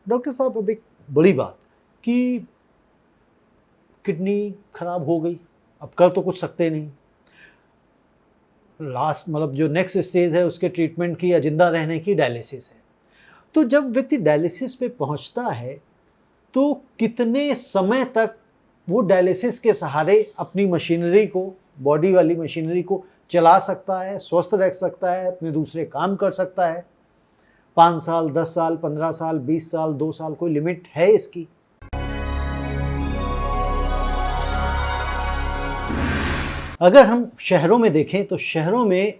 Doctor साहब, अब एक बड़ी बात कि किडनी खराब हो गई, अब कर तो कुछ सकते नहीं, लास्ट मतलब जो नेक्स्ट स्टेज है उसके ट्रीटमेंट की या जिंदा रहने की डायलिसिस है। तो जब व्यक्ति डायलिसिस पे पहुंचता है तो कितने समय तक वो डायलिसिस के सहारे अपनी मशीनरी को, बॉडी वाली मशीनरी को चला सकता है, स्वस्थ रह सकता है, अपने दूसरे काम कर सकता है? 5 साल, 10 साल, 15 साल, 20 साल, 2 साल, कोई लिमिट है इसकी? अगर हम शहरों में देखें तो शहरों में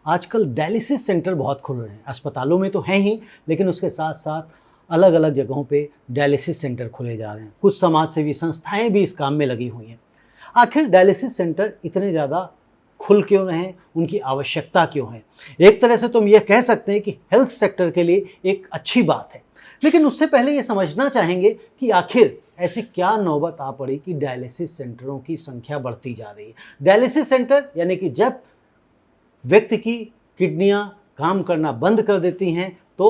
आजकल डायलिसिस सेंटर बहुत खुल रहे हैं। अस्पतालों में तो हैं ही, लेकिन उसके साथ साथ अलग अलग जगहों पे डायलिसिस सेंटर खोले जा रहे हैं। कुछ समाज सेवी संस्थाएं भी इस काम में लगी हुई हैं। आखिर डायलिसिस सेंटर इतने ज़्यादा खुल क्यों रहे हैं, उनकी आवश्यकता क्यों है? एक तरह से तो हम ये कह सकते हैं कि हेल्थ सेक्टर के लिए एक अच्छी बात है, लेकिन उससे पहले ये समझना चाहेंगे कि आखिर ऐसी क्या नौबत आ पड़ी कि डायलिसिस सेंटरों की संख्या बढ़ती जा रही है। डायलिसिस सेंटर यानी कि जब व्यक्ति की किडनियां काम करना बंद कर देती हैं तो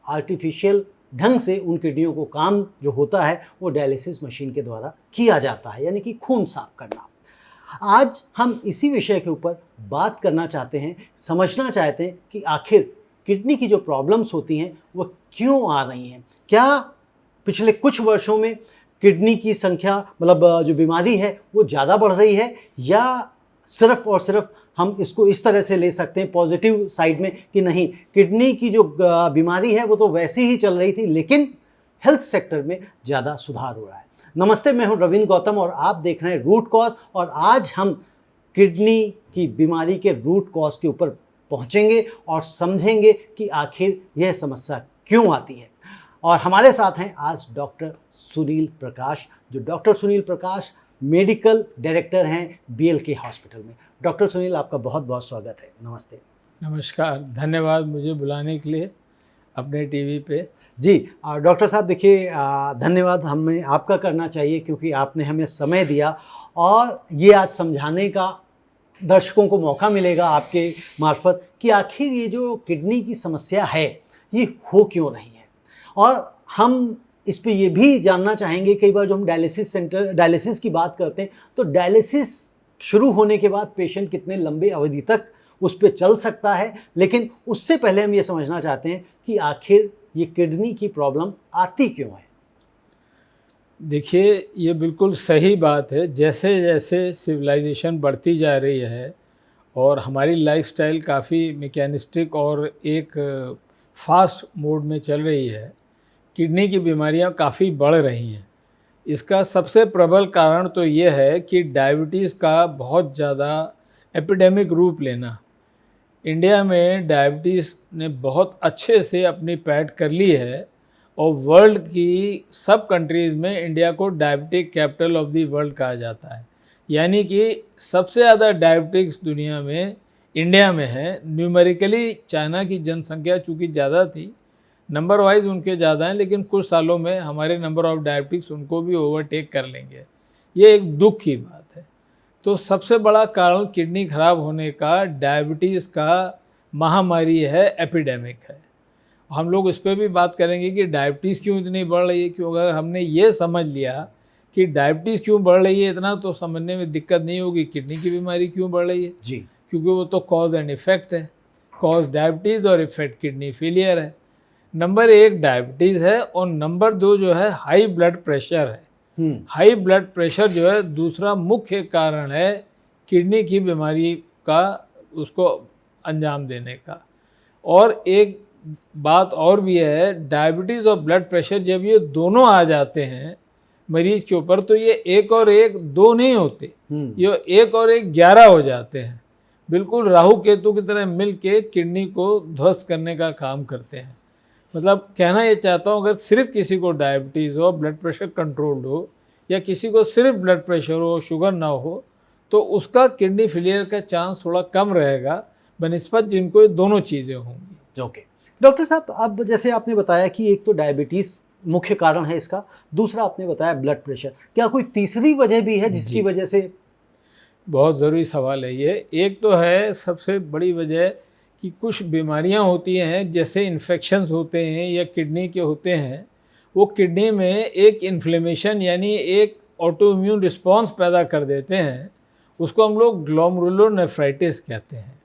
आर्टिफिशियल ढंग से उन किडनियों को काम जो होता है वो डायलिसिस मशीन के द्वारा किया जाता है, यानी कि खून साफ करना। आज हम इसी विषय के ऊपर बात करना चाहते हैं, समझना चाहते हैं कि आखिर किडनी की जो प्रॉब्लम्स होती हैं वो क्यों आ रही हैं। क्या पिछले कुछ वर्षों में किडनी की संख्या, मतलब जो बीमारी है वो ज़्यादा बढ़ रही है, या सिर्फ और सिर्फ हम इसको इस तरह से ले सकते हैं पॉजिटिव साइड में कि नहीं, किडनी की जो बीमारी है वो तो वैसी ही चल रही थी, लेकिन हेल्थ सेक्टर में ज़्यादा सुधार हो रहा है। नमस्ते, मैं हूं रविंद्र गौतम और आप देख रहे हैं रूट कॉज, और आज हम किडनी की बीमारी के रूट कॉज के ऊपर पहुंचेंगे और समझेंगे कि आखिर यह समस्या क्यों आती है। और हमारे साथ हैं आज डॉक्टर सुनील प्रकाश, जो डॉक्टर सुनील प्रकाश मेडिकल डायरेक्टर हैं बीएलके हॉस्पिटल में। डॉक्टर सुनील, आपका बहुत बहुत स्वागत है। नमस्ते। नमस्कार, धन्यवाद मुझे बुलाने के लिए अपने टीवी पे। जी डॉक्टर साहब, देखिए, धन्यवाद हमें आपका करना चाहिए क्योंकि आपने हमें समय दिया और ये आज समझाने का दर्शकों को मौका मिलेगा आपके मार्फत कि आखिर ये जो किडनी की समस्या है ये हो क्यों रही है। और हम इस पे ये भी जानना चाहेंगे, कई बार जो हम डायलिसिस की बात करते हैं तो डायलिसिस शुरू होने के बाद पेशेंट कितने लंबे अवधि तक उस पर चल सकता है, लेकिन उससे पहले हम ये समझना चाहते हैं कि आखिर ये किडनी की प्रॉब्लम आती क्यों है। देखिए, ये बिल्कुल सही बात है। जैसे जैसे सिविलाइजेशन बढ़ती जा रही है और हमारी लाइफस्टाइल काफ़ी मैकेनिस्टिक और एक फास्ट मोड में चल रही है, किडनी की बीमारियां काफ़ी बढ़ रही हैं। इसका सबसे प्रबल कारण तो ये है कि डायबिटीज़ का बहुत ज़्यादा एपिडेमिक रूप लेना। इंडिया में डायबिटीज़ ने बहुत अच्छे से अपनी पैठ कर ली है और वर्ल्ड की सब कंट्रीज़ में इंडिया को diabetic capital of the world कहा जाता है। यानी कि सबसे ज़्यादा डायबिटिक्स दुनिया में इंडिया में है। न्यूमेरिकली चाइना की जनसंख्या चूँकि ज़्यादा थी, नंबर वाइज उनके ज़्यादा हैं, लेकिन कुछ सालों में हमारे नंबर ऑफ़ डायबिटिक्स उनको भी ओवरटेक कर लेंगे। ये एक दुख की बात है। तो सबसे बड़ा कारण किडनी खराब होने का डायबिटीज़ का महामारी है, एपिडेमिक है। हम लोग इस पर भी बात करेंगे कि डायबिटीज़ क्यों इतनी बढ़ रही है। क्यों, अगर हमने ये समझ लिया कि डायबिटीज़ क्यों बढ़ रही है, इतना तो समझने में दिक्कत नहीं होगी किडनी की बीमारी क्यों बढ़ रही है जी, क्योंकि वो तो कॉज एंड इफेक्ट है। कॉज डायबिटीज़ और इफेक्ट किडनी फेलियर है। नंबर 1 डायबिटीज़ है और नंबर 2 जो है हाई ब्लड प्रेशर है। हाई ब्लड प्रेशर जो है दूसरा मुख्य कारण है किडनी की बीमारी का, उसको अंजाम देने का। और एक बात और भी है, डायबिटीज़ और ब्लड प्रेशर जब ये दोनों आ जाते हैं मरीज के ऊपर तो ये 1 और 1 2 नहीं होते, ये 1 और 1 11 हो जाते हैं। बिल्कुल राहु केतु की तरह मिल के किडनी को ध्वस्त करने का काम करते हैं। मतलब कहना ये चाहता हूँ, अगर सिर्फ किसी को डायबिटीज़ हो, ब्लड प्रेशर कंट्रोल्ड हो, या किसी को सिर्फ ब्लड प्रेशर हो, शुगर ना हो, तो उसका किडनी फेलियर का चांस थोड़ा कम रहेगा बनिस्बत जिनको ये दोनों चीज़ें होंगी। ओके डॉक्टर साहब, अब जैसे आपने बताया कि एक तो डायबिटीज़ मुख्य कारण है इसका, दूसरा आपने बताया ब्लड प्रेशर, क्या कोई तीसरी वजह भी है जिसकी वजह से? बहुत ज़रूरी सवाल है ये। एक तो है सबसे बड़ी वजह कि कुछ बीमारियां होती हैं, जैसे इन्फेक्शंस होते हैं या किडनी के होते हैं, वो किडनी में एक इन्फ्लेमेशन यानी एक ऑटो इम्यून रिस्पॉन्स पैदा कर देते हैं। उसको हम लोग ग्लोमेरुलोनेफ्राइटिस कहते हैं।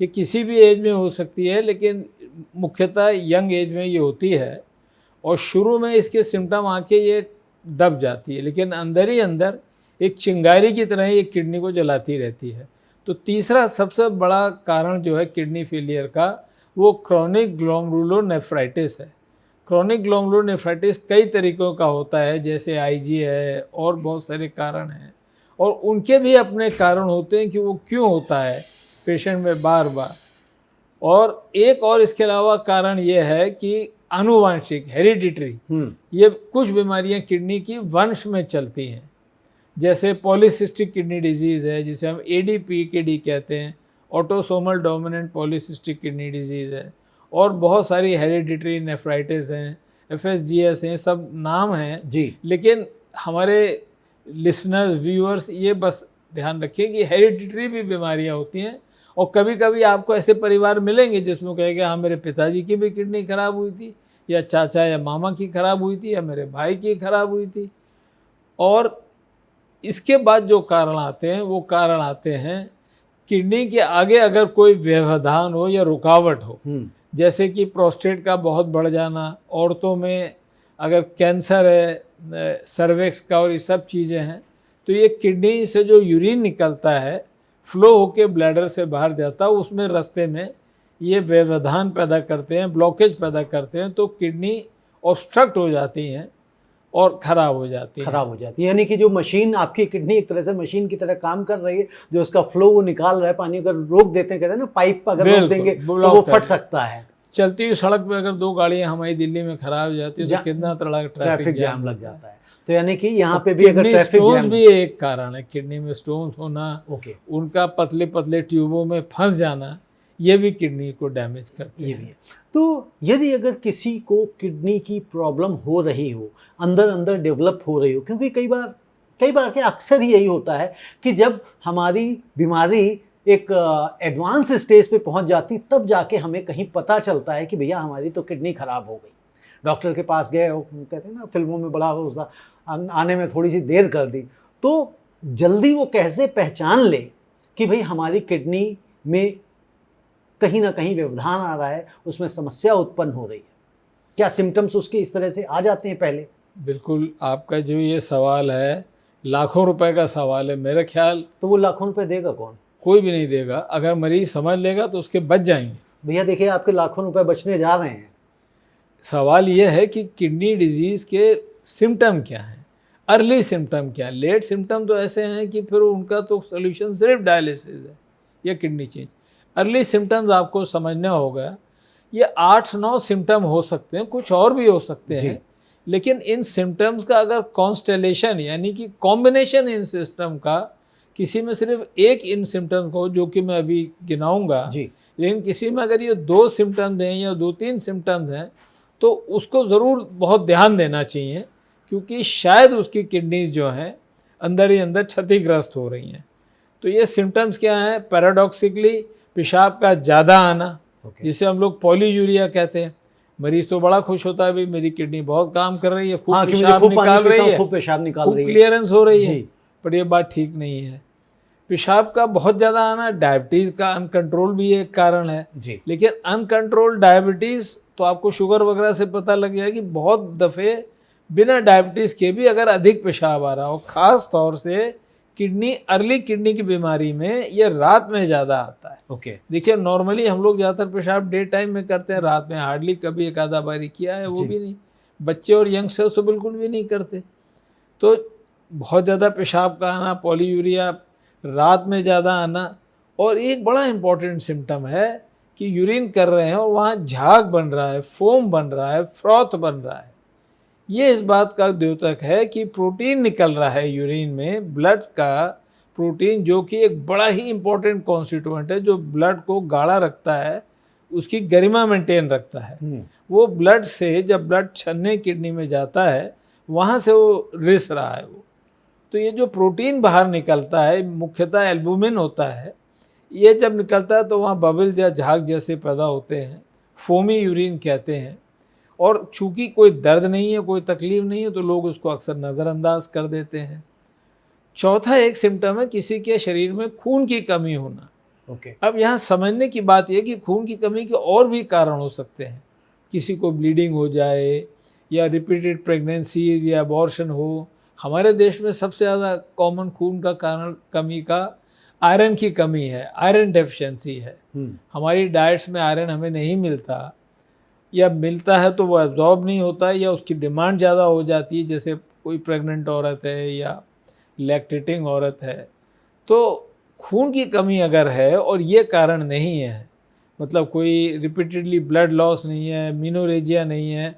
ये किसी भी एज में हो सकती है, लेकिन मुख्यतः यंग एज में ये होती है और शुरू में इसके सिम्टम आके ये दब जाती है, लेकिन अंदर ही अंदर एक चिंगारी की तरह ये किडनी को जलाती रहती है। तो तीसरा सबसे बड़ा कारण जो है किडनी फेलियर का, वो क्रोनिक ग्लोमेरुलोनेफ्राइटिस है। क्रोनिक ग्लोमेरुलोनेफ्राइटिस कई तरीक़ों का होता है, जैसे आईजी है और बहुत सारे कारण हैं, और उनके भी अपने कारण होते हैं कि वो क्यों होता है पेशेंट में बार बार। और एक और इसके अलावा कारण ये है कि आनुवांशिक हेरिडिटरी, ये कुछ बीमारियां किडनी की वंश में चलती हैं, जैसे पॉलीसिस्टिक किडनी डिजीज़ है जिसे हम ADPKD कहते हैं, autosomal dominant polycystic kidney disease है, और बहुत सारी हेरिडिटरी नेफ्राइटिस हैं, FSGS हैं, सब नाम हैं जी। लेकिन हमारे लिसनर्स व्यूअर्स ये बस ध्यान रखिए कि हेरिडिटरी भी बीमारियां होती हैं, और कभी कभी आपको ऐसे परिवार मिलेंगे जिसमें कहेगा हाँ मेरे पिताजी की भी किडनी खराब हुई थी, या चाचा या मामा की खराब हुई थी, या मेरे भाई की खराब हुई थी। और इसके बाद जो कारण आते हैं वो कारण आते हैं किडनी के आगे अगर कोई व्यवधान हो या रुकावट हो, जैसे कि प्रोस्टेट का बहुत बढ़ जाना, औरतों में अगर कैंसर है सर्विक्स का, और ये सब चीज़ें हैं, तो ये किडनी से जो यूरिन निकलता है फ्लो होके ब्लैडर से बाहर जाता है, उसमें रास्ते में ये व्यवधान पैदा करते हैं, ब्लॉकेज पैदा करते हैं, तो किडनी ऑब्स्ट्रक्ट हो जाती हैं और ख़राब हो जाती है। खराब हो जाती है, यानी कि जो मशीन आपकी किडनी एक तरह से मशीन की तरह काम कर रही है, जो उसका फ्लो वो निकाल रहा है, पानी अगर रोक देते हैं, कहते हैं ना पाइप अगर रोक देंगे तो वो फट सकता है। चलती हुई सड़क पे अगर 2 गाड़ियां हमारी दिल्ली में खराब हो जाती है तो कितना तगड़ा ट्रैफिक जाम लग जाता है। तो यानी कि यहाँ पे भी अगर ट्रैफिक स्टोन्स भी एक कारण है, किडनी में स्टोन्स होना, उनका पतले पतले ट्यूबों में फंस जाना, ये भी किडनी को डैमेज करती है। तो यदि अगर किसी को किडनी की प्रॉब्लम हो रही हो, अंदर अंदर डेवलप हो रही हो, क्योंकि कई बार के अक्सर ही यही होता है कि जब हमारी बीमारी एक एडवांस स्टेज पे पहुंच जाती, तब जाके हमें कहीं पता चलता है कि भैया हमारी तो किडनी खराब हो गई। डॉक्टर के पास गए, कहते हैं ना फिल्मों में बड़ा उसका आने में थोड़ी सी देर कर दी, तो जल्दी वो कैसे पहचान ले कि भाई हमारी किडनी में कहीं ना कहीं व्यवधान आ रहा है, उसमें समस्या उत्पन्न हो रही है? क्या सिम्टम्स उसके इस तरह से आ जाते हैं पहले? बिल्कुल, आपका जो ये सवाल है लाखों रुपए का सवाल है मेरे ख्याल। तो वो लाखों रुपए देगा कौन? कोई भी नहीं देगा। अगर मरीज समझ लेगा तो उसके बच जाएंगे। भैया देखिए, आपके लाखों रुपए बचने जा रहे हैं। सवाल ये है कि किडनी डिजीज़ के सिम्टम क्या हैं, अर्ली सिम्टम क्या है। लेट सिम्टम तो ऐसे हैं कि फिर उनका तो सोल्यूशन सिर्फ डायलिसिस है या किडनी चेंज। अर्ली सिम्टम्स आपको समझना होगा, ये 8-9 सिम्टम हो सकते हैं, कुछ और भी हो सकते हैं, लेकिन इन सिम्टम्स का अगर कॉन्स्टेलेशन यानी कि कॉम्बिनेशन इन सिस्टम का, किसी में सिर्फ एक इन सिम्टम को जो कि मैं अभी गिनाऊंगा, लेकिन किसी में अगर ये 2 सिम्टम्स हैं या 2-3 सिम्टम्स हैं तो उसको ज़रूर बहुत ध्यान देना चाहिए, क्योंकि शायद उसकी किडनीज जो हैं अंदर ही अंदर क्षतिग्रस्त हो रही हैं। तो ये सिम्टम्स क्या हैं? पैराडॉक्सिकली पेशाब का ज़्यादा आना, जिसे हम लोग पॉलीयूरिया कहते हैं। मरीज तो बड़ा खुश होता है, भाई मेरी किडनी बहुत काम कर रही है, खूब पेशाब निकाल रही है, खूब क्लियरनेस हो रही है, पर ये बात ठीक नहीं है। पेशाब का बहुत ज़्यादा आना, डायबिटीज़ का अनकंट्रोल भी एक कारण है, लेकिन अनकंट्रोल डायबिटीज़ तो आपको शुगर वगैरह से पता लग गया कि बहुत दफ़े बिना डायबिटीज़ के भी अगर अधिक पेशाब आ रहा हो, ख़ास तौर से किडनी अर्ली किडनी की बीमारी में ये रात में ज़्यादा आता है। देखिए, नॉर्मली हम लोग ज़्यादातर पेशाब डे टाइम में करते हैं, रात में हार्डली कभी एक आधा बारी किया है, वो भी नहीं। बच्चे और यंगस्टर्स तो बिल्कुल भी नहीं करते। तो बहुत ज़्यादा पेशाब का आना, पॉलीयूरिया, रात में ज़्यादा आना, और एक बड़ा इम्पॉर्टेंट सिम्टम है कि यूरिन कर रहे हैं और वहाँ झाग बन रहा है, फोम बन रहा है, फ्रॉथ बन रहा है। ये इस बात का द्योतक है कि प्रोटीन निकल रहा है यूरिन में, ब्लड का प्रोटीन, जो कि एक बड़ा ही इम्पोर्टेंट कॉन्स्टिट्यूएंट है, जो ब्लड को गाढ़ा रखता है, उसकी गरिमा मेंटेन रखता है। वो ब्लड से जब ब्लड छन्ने किडनी में जाता है, वहाँ से वो रिस रहा है वो। तो ये जो प्रोटीन बाहर निकलता है, मुख्यतः एल्बुमिन होता है, ये जब निकलता है तो वहाँ बबल्स या झाग जैसे पैदा होते हैं, फोमी यूरिन कहते हैं। और चूंकि कोई दर्द नहीं है, कोई तकलीफ नहीं है, तो लोग उसको अक्सर नज़रअंदाज कर देते हैं। चौथा एक सिम्टम है किसी के शरीर में खून की कमी होना। ओके। अब यहाँ समझने की बात यह कि खून की कमी के और भी कारण हो सकते हैं। किसी को ब्लीडिंग हो जाए, या रिपीटेड प्रेगनेंसीज या अबॉर्शन हो। हमारे देश में सबसे ज़्यादा कॉमन खून का कारण कमी का आयरन की कमी है, आयरन डेफिशिएंसी है। हमारी डाइट्स में आयरन हमें नहीं मिलता, या मिलता है तो वो एब्जॉर्ब नहीं होता है, या उसकी डिमांड ज़्यादा हो जाती है, जैसे कोई प्रेग्नेंट औरत है या लैक्टेटिंग औरत है। तो खून की कमी अगर है और ये कारण नहीं है, मतलब कोई रिपीटेडली ब्लड लॉस नहीं है, मीनोरेजिया नहीं है,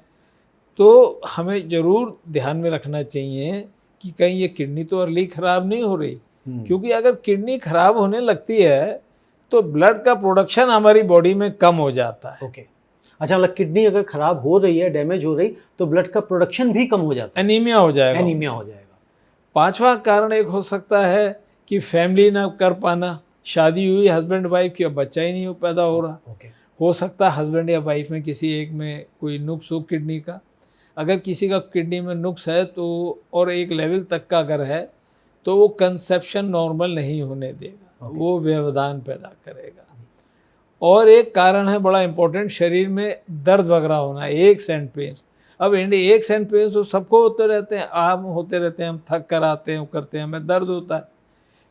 तो हमें ज़रूर ध्यान में रखना चाहिए कि कहीं ये किडनी तो अर्ली ख़राब नहीं हो रही। क्योंकि अगर किडनी ख़राब होने लगती है तो ब्लड का प्रोडक्शन हमारी बॉडी में कम हो जाता है। ओके। अच्छा, मतलब किडनी अगर खराब हो रही है, डैमेज हो रही, तो ब्लड का प्रोडक्शन भी कम हो जाता है, एनीमिया हो जाएगा। एनीमिया हो जाएगा। पांचवा कारण एक हो सकता है कि फैमिली ना कर पाना, शादी हुई हस्बैंड वाइफ की, अब बच्चा ही नहीं पैदा हो रहा। ओके। हो सकता है हस्बैंड या वाइफ में किसी एक में कोई नुक्स हो किडनी का। अगर किसी का किडनी में नुक्स है तो, और एक लेवल तक का अगर है, तो वो कंसेप्शन नॉर्मल नहीं होने देगा, वो व्यवधान पैदा करेगा। और एक कारण है बड़ा इंपॉर्टेंट, शरीर में दर्द वगैरह होना, एक्स एंड पेन्स। अब एक्स एंड पेन्स तो सबको होते रहते हैं, आम होते रहते हैं, हम थक कर आते हैं, करते हैं, हमें दर्द होता है।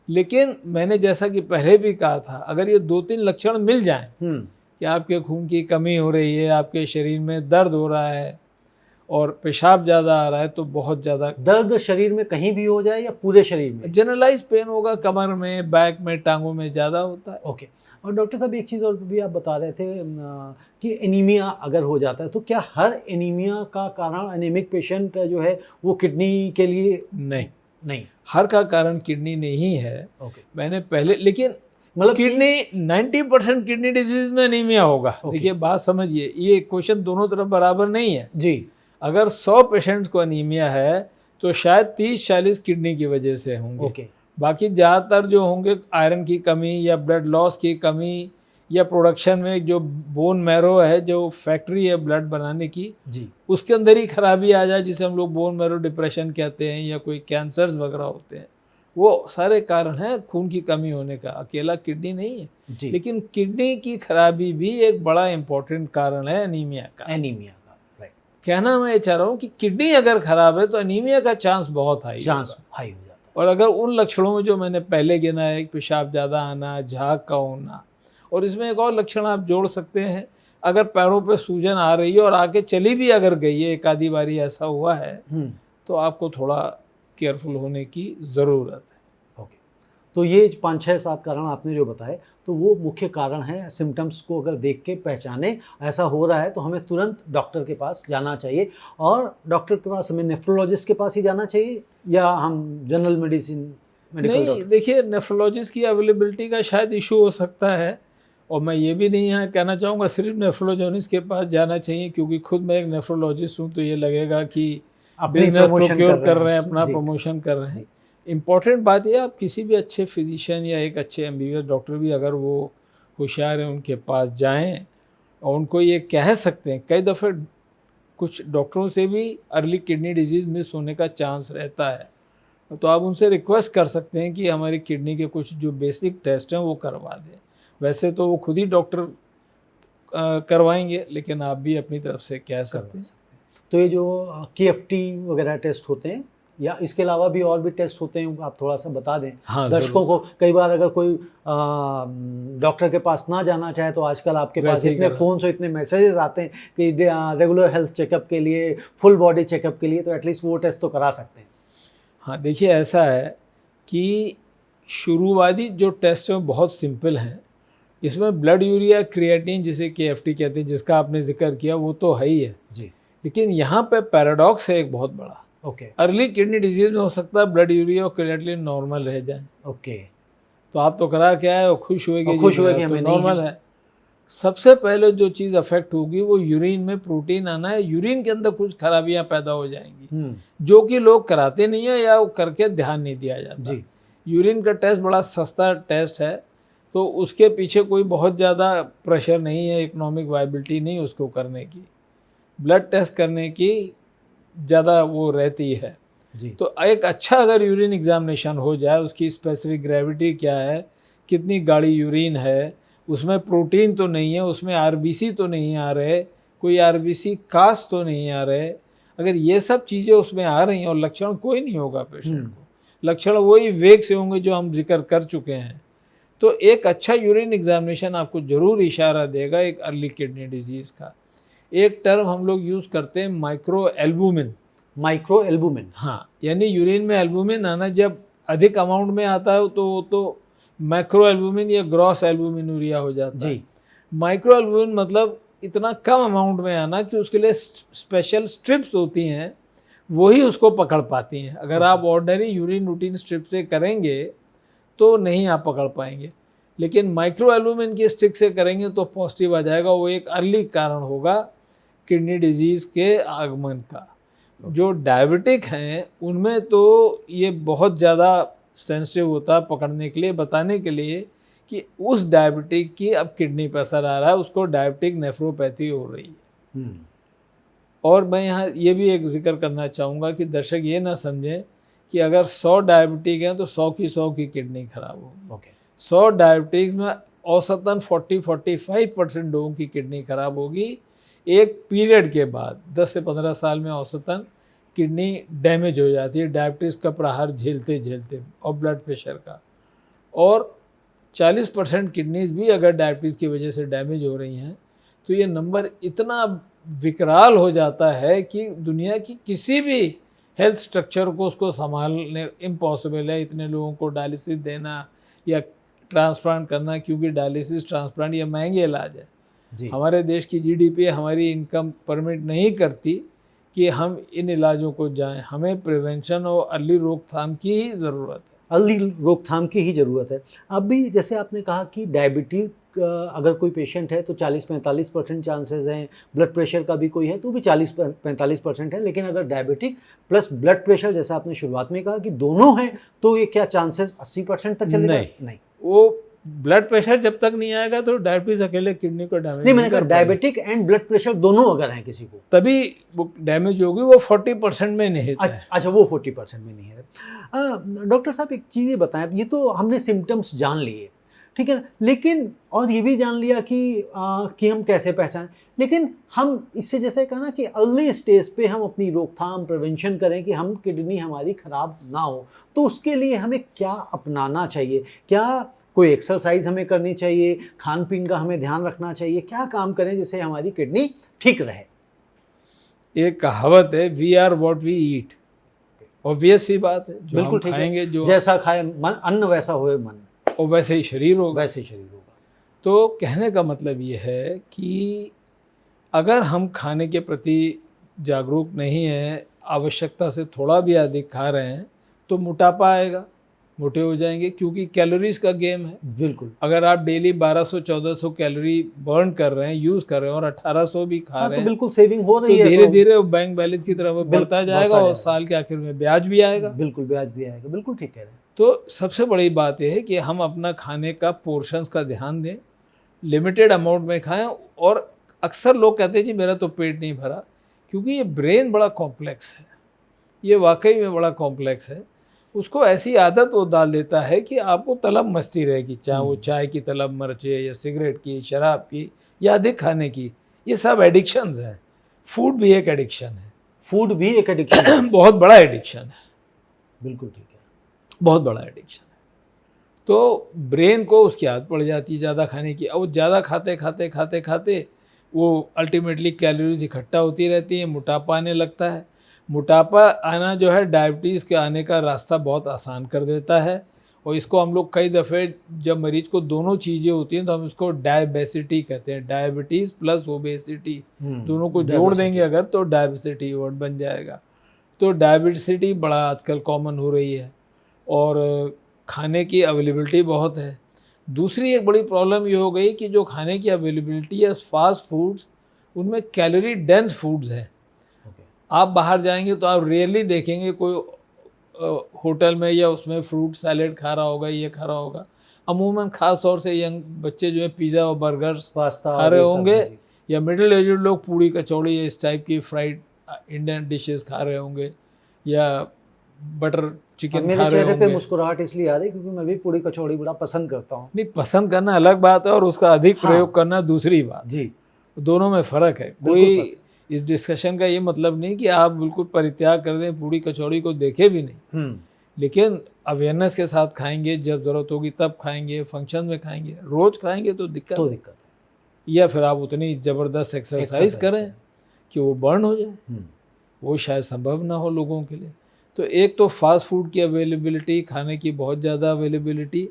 लेकिन मैंने जैसा कि पहले भी कहा था, अगर ये 2-3 लक्षण मिल जाएं कि आपके खून की कमी हो रही है, आपके शरीर में दर्द हो रहा है और पेशाब ज़्यादा आ रहा है, तो बहुत ज़्यादा दर्द शरीर में कहीं भी हो जाए या पूरे शरीर में? जनरलाइज पेन होगा, कमर में, बैक में, टांगों में ज़्यादा होता है। ओके। और डॉक्टर साहब एक चीज़ और भी आप बता रहे थे कि एनीमिया अगर हो जाता है, तो क्या हर एनीमिया का कारण, एनीमिक पेशेंट जो है वो किडनी के लिए? नहीं, हर का कारण किडनी नहीं है। ओके। मैंने पहले, लेकिन मतलब किडनी 90% किडनी डिजीज में एनीमिया होगा। देखिए बात समझिए, ये क्वेश्चन दोनों तरफ बराबर नहीं है जी। अगर 100 पेशेंट्स को एनीमिया है तो शायद 30-40 किडनी की वजह से होंगे। ओके। बाकी ज़्यादातर जो होंगे आयरन की कमी या ब्लड लॉस की कमी, या प्रोडक्शन में जो बोन मैरो है, जो फैक्ट्री है ब्लड बनाने की, जी। उसके अंदर ही खराबी आ जाए, जिसे हम लोग बोन मैरो डिप्रेशन कहते हैं, या कोई कैंसर्स वगैरह होते हैं। वो सारे कारण हैं खून की कमी होने का, अकेला किडनी नहीं है। जी। लेकिन किडनी की खराबी भी एक बड़ा इंपॉर्टेंट कारण है एनीमिया का। एनीमिया का, राइट। कहना मैं ये चाह रहा हूँ कि किडनी अगर खराब है तो एनीमिया का चांस बहुत हाई चांस होगा। हाई हो जाता है। और अगर उन लक्षणों में जो मैंने पहले गिना है, पेशाब ज़्यादा आना, झाग का होना, और इसमें एक और लक्षण आप जोड़ सकते हैं, अगर पैरों पे सूजन आ रही है और आके चली भी अगर गई है, एक आधी बारी ऐसा हुआ है, तो आपको थोड़ा केयरफुल होने की ज़रूरत है। ओके। तो ये 5, 6, 7 कारण आपने जो बताए, तो वो मुख्य कारण हैं। सिम्टम्स को अगर देख के पहचाने ऐसा हो रहा है तो हमें तुरंत डॉक्टर के पास जाना चाहिए। और डॉक्टर के पास हमें नेफ्रोलॉजिस्ट के पास ही जाना चाहिए, या हम जनरल मेडिसिन नहीं, देखिए नेफ्रोलॉजिस्ट की अवेलेबिलिटी का शायद इशू हो सकता है, और मैं ये भी नहीं यहाँ कहना चाहूँगा सिर्फ नेफ्रोलॉजिस्ट के पास जाना चाहिए, क्योंकि खुद मैं एक नेफ्रोलॉजिस्ट हूँ, तो ये लगेगा कि बिजनेस प्रोक्योर कर रहे हैं, अपना प्रमोशन कर रहे हैं। इम्पॉर्टेंट बात यह, आप किसी भी अच्छे फिजिशियन या एक अच्छे MBBS डॉक्टर भी अगर वो होशियार हैं, उनके पास जाएं और उनको ये कह सकते हैं। कई दफ़े कुछ डॉक्टरों से भी अर्ली किडनी डिजीज़ मिस होने का चांस रहता है, तो आप उनसे रिक्वेस्ट कर सकते हैं कि हमारी किडनी के कुछ जो बेसिक टेस्ट हैं वो करवा दें। वैसे तो वो खुद ही डॉक्टर करवाएंगे, लेकिन आप भी अपनी तरफ से कह सकते हैं। तो ये जो KFT वगैरह टेस्ट होते हैं, या इसके अलावा भी और भी टेस्ट होते हैं, आप थोड़ा सा बता दें। हाँ, दर्शकों को कई बार अगर कोई डॉक्टर के पास ना जाना चाहे, तो आजकल आपके पास इतने फ़ोन से इतने मैसेजेस आते हैं कि रेगुलर हेल्थ चेकअप के लिए, फुल बॉडी चेकअप के लिए, तो एटलीस्ट वो टेस्ट तो करा सकते हैं। हाँ, देखिए ऐसा है कि शुरुआती जो टेस्ट हैं बहुत सिंपल हैं। इसमें ब्लड यूरिया, क्रिएटिन, जिसे KFT कहते हैं, जिसका आपने जिक्र किया, वो तो है ही है जी। लेकिन यहाँ पे पैराडॉक्स है एक बहुत बड़ा। ओके। अर्ली किडनी डिजीज में हो सकता है ब्लड यूरिया और क्रिएटिन नॉर्मल रह जाए। ओके। तो आप तो करा क्या है, खुश हुए कि हमें नॉर्मल है। सबसे पहले जो चीज़ अफेक्ट होगी वो यूरिन में प्रोटीन आना है। यूरिन के अंदर कुछ खराबियां पैदा हो जाएंगी, जो कि लोग कराते नहीं है या वो करके ध्यान नहीं दिया जाता जी। यूरिन का टेस्ट बड़ा सस्ता टेस्ट है, तो उसके पीछे कोई बहुत ज़्यादा प्रेशर नहीं है, इकोनॉमिक वायबिलिटी नहीं उसको करने की। ब्लड टेस्ट करने की ज़्यादा वो रहती है। जी। तो एक अच्छा अगर यूरिन एग्जामिनेशन हो जाए, उसकी स्पेसिफिक ग्रेविटी क्या है, कितनी गाढ़ी यूरिन है, उसमें प्रोटीन तो नहीं है, उसमें आरबीसी तो नहीं आ रहे, कोई आरबीसी कास्ट तो नहीं आ रहे, अगर ये सब चीज़ें उसमें आ रही हैं और लक्षण कोई नहीं होगा पेशेंट को, लक्षण वही वेग से होंगे जो हम जिक्र कर चुके हैं, तो एक अच्छा यूरिन एग्जामिनेशन आपको ज़रूर इशारा देगा एक अर्ली किडनी डिजीज़ का। एक टर्म हम लोग यूज़ करते हैं माइक्रो एल्बुमिन। Micro albumin. हाँ, यानी यूरिन में एल्बुमिन आना जब अधिक अमाउंट में आता है तो वो तो मैक्रो एल्बुमिन या ग्रॉस एल्बुमिनूरिया हो जाता है। जी। माइक्रो एल्बुमिन मतलब इतना कम अमाउंट में आना कि उसके लिए स्पेशल स्ट्रिप्स होती हैं, वही उसको पकड़ पाती हैं। अगर आप ऑर्डिनरी यूरिन रूटीन स्ट्रिप से करेंगे तो नहीं आप पकड़ पाएंगे, लेकिन माइक्रो एल्बुमिन की स्टिक से करेंगे तो पॉजिटिव आ जाएगा। वो एक अर्ली कारण होगा किडनी डिजीज़ के आगमन का। जो डायबिटिक हैं उनमें तो ये बहुत ज़्यादा सेंसिटिव होता है पकड़ने के लिए, बताने के लिए कि उस डायबिटिक की अब किडनी पर असर आ रहा है, उसको डायबिटिक नेफ्रोपैथी हो रही है। और मैं यहाँ ये भी एक जिक्र करना चाहूँगा कि दर्शक ये ना समझें कि अगर 100 डायबिटिक हैं तो 100 की किडनी खराब होगी। 100 डायबिटिक में औसतन 40-45% लोगों की किडनी खराब होगी एक पीरियड के बाद। 10 से 15 साल में औसतन किडनी डैमेज हो जाती है डायबिटीज़ का प्रहार झेलते झेलते और ब्लड प्रेशर का। और 40% किडनीज भी अगर डायबिटीज़ की वजह से डैमेज हो रही हैं तो ये नंबर इतना विकराल हो जाता है कि दुनिया की किसी भी हेल्थ स्ट्रक्चर को उसको संभालने इम्पॉसिबल है। इतने लोगों को डायलिसिस देना या ट्रांसप्लांट करना, क्योंकि डायलिसिस ट्रांसप्लांट ये महंगे इलाज है। जी। हमारे देश की जीडीपी हमारी इनकम परमिट नहीं करती कि हम इन इलाजों को जाएं। हमें प्रिवेंशन और अर्ली रोकथाम की ही ज़रूरत है। अर्ली रोकथाम की ही ज़रूरत है। अब भी जैसे आपने कहा कि डायबिटीज़ अगर कोई पेशेंट है तो 40-45% चांसेस हैं, ब्लड प्रेशर का भी कोई है तो भी 40-45% है, लेकिन अगर डायबिटिक प्लस ब्लड प्रेशर जैसा आपने शुरुआत में कहा कि दोनों हैं तो ये क्या चांसेस 80% तक चलेगा? नहीं, वो ब्लड प्रेशर जब तक नहीं आएगा तो डायबिटीज अकेले किडनी को डैमेज नहीं, मैंने कहा डायबिटिक एंड ब्लड प्रेशर दोनों अगर हैं किसी को तभी वो डैमेज होगी। वो 40% में निहित है। अच्छा, वो 40% में नहीं है। डॉक्टर साहब एक चीज़ ये बताएं, ये तो हमने सिम्टम्स जान लिए, ठीक है ना, लेकिन और ये भी जान लिया कि हम कैसे पहचानें, लेकिन हम इससे जैसे कहा ना कि अर्ली स्टेज पे हम अपनी रोकथाम प्रिवेंशन करें कि हम किडनी हमारी ख़राब ना हो, तो उसके लिए हमें क्या अपनाना चाहिए? क्या कोई एक्सरसाइज हमें करनी चाहिए, खान पीन का हमें ध्यान रखना चाहिए, क्या काम करें जिससे हमारी किडनी ठीक रहे? एक कहावत है, we are what we eat. Obvious सी बात है, जो बिल्कुल हम खाएंगे, जो जैसा खाए मन, अन्न वैसा होए मन, और वैसे ही शरीर होगा। वैसे ही शरीर होगा। तो कहने का मतलब ये है कि अगर हम खाने के प्रति जागरूक नहीं हैं, आवश्यकता से थोड़ा भी अधिक खा रहे हैं तो मोटापा आएगा, मोटे हो जाएंगे, क्योंकि कैलोरीज का गेम है। बिल्कुल। अगर आप डेली 1200-1400 कैलोरी बर्न कर रहे हैं, यूज़ कर रहे हैं और 1800 भी खा रहे तो हैं, बिल्कुल सेविंग हो रही तो है, धीरे धीरे वो बैंक बैलेंस की तरफ बढ़ता बढ़ता जाएगा और जाएगा। साल के आखिर में ब्याज भी आएगा। बिल्कुल ब्याज भी आएगा। बिल्कुल ठीक कह रहे हैं। तो सबसे बड़ी बात यह है कि हम अपना खाने का पोर्शंस का ध्यान दें, लिमिटेड अमाउंट में खाएं। और अक्सर लोग कहते हैं जी मेरा तो पेट नहीं भरा, क्योंकि ये ब्रेन बड़ा कॉम्प्लेक्स है, ये वाकई में बड़ा कॉम्प्लेक्स है। उसको ऐसी आदत वो डाल देता है कि आपको तलब मचती रहेगी, चाहे वो चाय की तलब मचे या सिगरेट की, शराब की या अधिक खाने की। ये सब एडिक्शंस हैं। फूड भी एक एडिक्शन है। फूड भी एक एडिक्शन है। बहुत बड़ा एडिक्शन है। बिल्कुल ठीक है। बहुत बड़ा एडिक्शन है। तो ब्रेन को उसकी आदत पड़ जाती है ज़्यादा खाने की। और ज़्यादा खाते खाते खाते खाते वो अल्टीमेटली कैलोरीज इकट्ठा होती रहती हैं, मोटापा आने लगता है। मोटापा आना जो है डायबिटीज़ के आने का रास्ता बहुत आसान कर देता है। और इसको हम लोग कई दफ़े जब मरीज को दोनों चीज़ें होती हैं तो हम इसको डायबिसिटी कहते हैं। डायबिटीज़ प्लस ओबेसिटी, दोनों को जोड़ देंगे अगर तो डायबिसिटी वर्ड बन जाएगा। तो डायबिसिटी बड़ा आजकल कॉमन हो रही है और खाने की अवेलेबिलिटी बहुत है। दूसरी एक बड़ी प्रॉब्लम ये हो गई कि जो खाने की अवेलेबिलिटी है फास्ट फूड्स, उनमें कैलोरी डेंस फूड्स हैं। आप बाहर जाएंगे तो आप रेयरली देखेंगे कोई होटल में या उसमें फ्रूट सैलेड खा रहा होगा, ये खा रहा होगा। अमूमन ख़ास तौर से यंग बच्चे जो है पिज़्ज़ा और बर्गर्स पास्ता खा रहे होंगे या मिडिल एजेड लोग पूड़ी कचौड़ी इस टाइप की फ्राइड इंडियन डिशेस खा रहे होंगे, या बटर चिकन मेरे खा रहे चेहरे पे होंगे। मुस्कुराहट इसलिए आ रही क्योंकि मैं भी पूड़ी कचौड़ी बड़ा पसंद करता हूँ। नहीं, पसंद करना अलग बात है और उसका अधिक हाँ। प्रयोग करना दूसरी बात। जी, दोनों में फ़र्क है। बिल्कुल कोई फ़र्क। इस डिस्कशन का ये मतलब नहीं कि आप बिल्कुल परित्याग कर दें, पूड़ी कचौड़ी को देखें भी नहीं, हुँ, लेकिन अवेयरनेस के साथ खाएंगे, जब ज़रूरत होगी तब खाएंगे, फंक्शन में खाएंगे, रोज़ खाएंगे तो दिक्कत तो है। दिक्कत है। या फिर आप उतनी ज़बरदस्त एक्सरसाइज एक्सरसाइज करें कि वो बर्न हो जाए, हुँ, वो शायद संभव ना हो लोगों के लिए। तो एक तो फास्ट फूड की अवेलेबिलिटी, खाने की बहुत ज़्यादा अवेलेबिलिटी।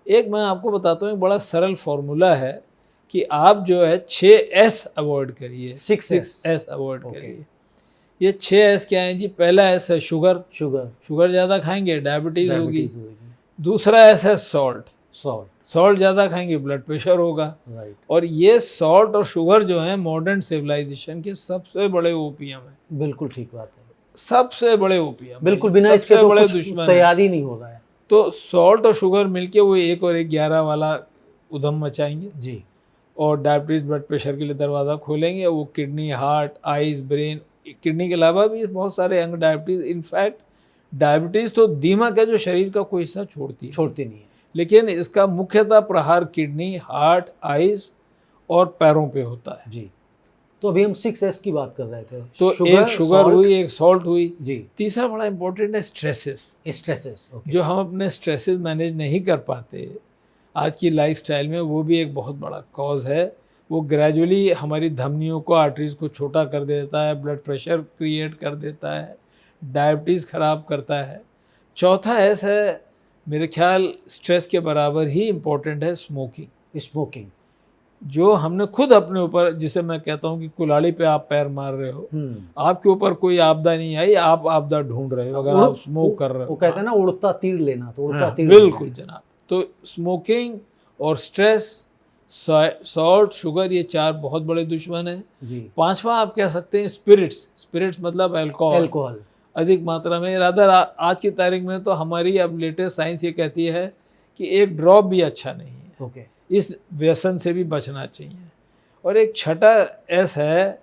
एक मैं आपको बताता हूँ, एक बड़ा सरल फार्मूला है कि आप जो है 6S अवॉइड करिए, 6S अवॉइड ओके। करिए। ये 6S क्या है जी? पहला S है शुगर, शुगर, शुगर ज़्यादा खाएंगे डायबिटीज़ होगी। डायबिटीज़ होगी, दूसरा S है सॉल्ट, सॉल्ट, सॉल्ट ज़्यादा खाएंगे ब्लड प्रेशर होगा। राइट, और ये सॉल्ट और शुगर जो है मॉडर्न सिविलाइजेशन के सबसे बड़े ओपियम है, बिल्कुल ठीक बात है। सबसे बड़े ओपियम है, बिल्कुल बिना इसके सबसे तो बड़े कुछ दुश्मन है। तैयार ही नहीं हो रहा है। तो सॉल्ट और शुगर मिलके वो 1 और 1 11 वाला उधम मचाएंगे जी, और डायबिटीज़ ब्लड प्रेशर के लिए दरवाज़ा खोलेंगे। वो kidney, heart, eyes, brain, kidney के अलावा भी बहुत सारे अंग डायबिटीज़, इनफैक्ट डायबिटीज़ तो दीमक है जो शरीर का कोई हिस्सा छोड़ती है, छोड़ती नहीं है। लेकिन इसका मुख्यतः प्रहार किडनी, हार्ट, आइज़ और पैरों पे होता है। जी, तो अभी हम 6S की बात कर रहे थे। तो एक शुगर सॉल्ट, हुई, एक सॉल्ट हुई। जी, तीसरा बड़ा इंपॉर्टेंट है स्ट्रेसेस, स्ट्रेसेस, ओके, जो हम अपने स्ट्रेसेस मैनेज नहीं कर पाते आज की लाइफस्टाइल में, वो भी एक बहुत बड़ा कॉज है। वो ग्रेजुअली हमारी धमनियों को, आर्टरीज को छोटा कर देता है, ब्लड प्रेशर क्रिएट कर देता है, डायबिटीज़ ख़राब करता है। चौथा ऐसा है, मेरे ख्याल स्ट्रेस के बराबर ही इम्पोर्टेंट है, स्मोकिंग। स्मोकिंग, जो हमने खुद अपने ऊपर, जिसे मैं कहता हूँ कि कुल्हाड़ी पे आप पैर मार रहे हो, आपके ऊपर कोई आपदा नहीं आई, आप आपदा ढूंढ रहे हो अगर आप स्मोक कर रहे हो। वो कहते हैं ना उड़ता तीर लेना, तो उड़ता तीर बिल्कुल जनाब। तो स्मोकिंग और स्ट्रेस, सॉल्ट, शुगर, ये 4 बहुत बड़े दुश्मन हैं। जी, 5वां आप कह सकते हैं स्पिरिट्स, स्पिरिट्स मतलब अल्कोहल, अल्कोहल, अधिक मात्रा में। रादर आज की तारीख में तो हमारी अब लेटेस्ट साइंस ये कहती है कि एक ड्रॉप भी अच्छा नहीं है, ओके, इस व्यसन से भी बचना चाहिए। और एक छठा एस है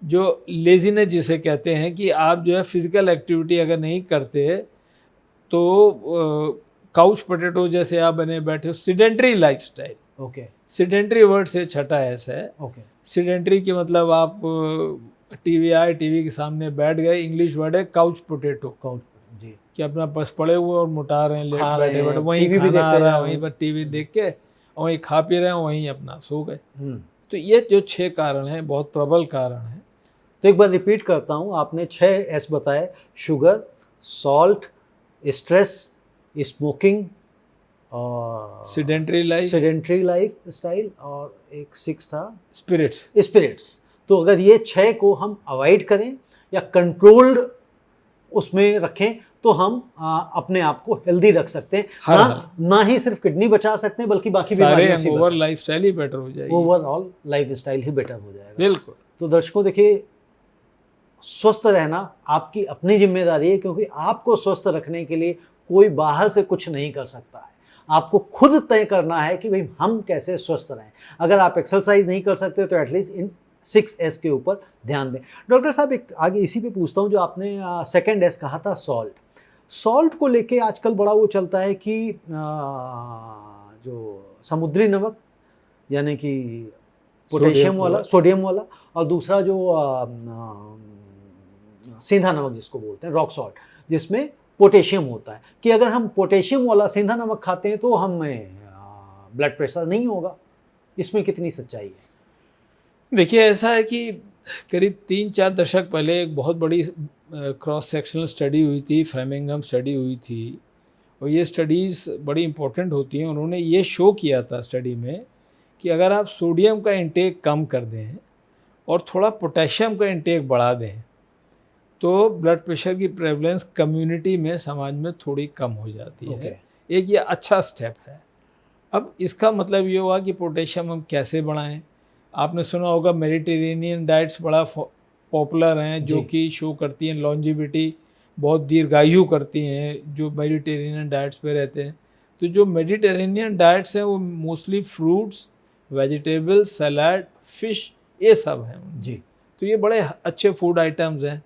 जो लेजीनेस जिसे कहते हैं, कि आप जो है फिजिकल एक्टिविटी अगर नहीं करते तो काउच पोटैटो जैसे आप बने बैठे हो, sedentary lifestyle. Okay, sedentary word से छठा एस है। ओके, सीडेंटरी के मतलब आप टीवी आए, टीवी के सामने बैठ गए, इंग्लिश वर्ड है काउच पोटैटो, काउच, जी, कि अपना बस पड़े हुए और मुटा रहे हैं, लेट खा रहे बैठे बैठे, हैं, वहीं टीवी भी खाना आ देखते रहा जा है, रहे वहीं पर टीवी देख के वहीं खा पी रहे हैं, वहीं अपना सो गए। हम्म। तो ये जो 6 कारण हैं, बहुत प्रबल कारण हैं। तो एक बार रिपीट करता हूँ, आपने 6S बताए, शुगर, सॉल्ट, स्ट्रेस, स्मोकिंग और सेडेंटरी लाइफ स्टाइल, और एक 6 था स्पिरिट्स। स्पिरिट्स। तो अगर ये 6 को हम अवॉइड करें या कंट्रोल्ड उसमें रखें तो हम अपने आप को हेल्दी रख सकते हैं। ना ही सिर्फ किडनी बचा सकते हैं बल्कि बाकी बीमारियों से ओवर लाइफस्टाइल ही बेटर हो जाएगी, ओवरऑल लाइफस्टाइल ही बेटर हो जाएगा। बिल्कुल। तो दर्शकों देखिए, स्वस्थ रहना आपकी अपनी जिम्मेदारी है, क्योंकि आपको स्वस्थ रखने के लिए कोई बाहर से कुछ नहीं कर सकता है। आपको खुद तय करना है कि भाई हम कैसे स्वस्थ रहें। अगर आप एक्सरसाइज नहीं कर सकते तो एटलीस्ट इन 6S के ऊपर ध्यान दें। डॉक्टर साहब, एक आगे इसी पे पूछता हूँ, जो आपने सेकेंड S कहा था, सॉल्ट। सॉल्ट को लेके आजकल बड़ा वो चलता है कि जो समुद्री नमक यानी कि पोटेशियम वाला, सोडियम वाला, और दूसरा जो सेंधा नमक जिसको बोलते हैं, रॉक सॉल्ट, जिसमें पोटेशियम होता है, कि अगर हम पोटेशियम वाला सेंधा नमक खाते हैं तो हमें ब्लड प्रेशर नहीं होगा। इसमें कितनी सच्चाई है? देखिए, ऐसा है कि करीब 3-4 दशक पहले एक बहुत बड़ी क्रॉस सेक्शनल स्टडी हुई थी, फ्रेमिंगहम स्टडी हुई थी, और ये स्टडीज़ बड़ी इंपॉर्टेंट होती हैं। उन्होंने ये शो किया था स्टडी में कि अगर आप सोडियम का इंटेक कम कर दें और थोड़ा पोटेशियम का इंटेक बढ़ा दें तो ब्लड प्रेशर की प्रेवलेंस कम्युनिटी में, समाज में थोड़ी कम हो जाती है। एक ये अच्छा स्टेप है। अब इसका मतलब ये हुआ कि पोटेशियम हम कैसे बढ़ाएं। आपने सुना होगा मेडिटेरेनियन डाइट्स बड़ा पॉपुलर हैं, जो कि शो करती हैं लॉन्जिविटी, बहुत दीर्घायु करती हैं जो मेडिटेरेनियन डाइट्स पे रहते हैं। तो जो मेडिटेरेनियन डाइट्स हैं वो मोस्टली फ्रूट्स, वेजिटेबल्स, सलाद, फिश ये सब हैं उनमें। जी। तो ये बड़े अच्छे फूड आइटम्स हैं।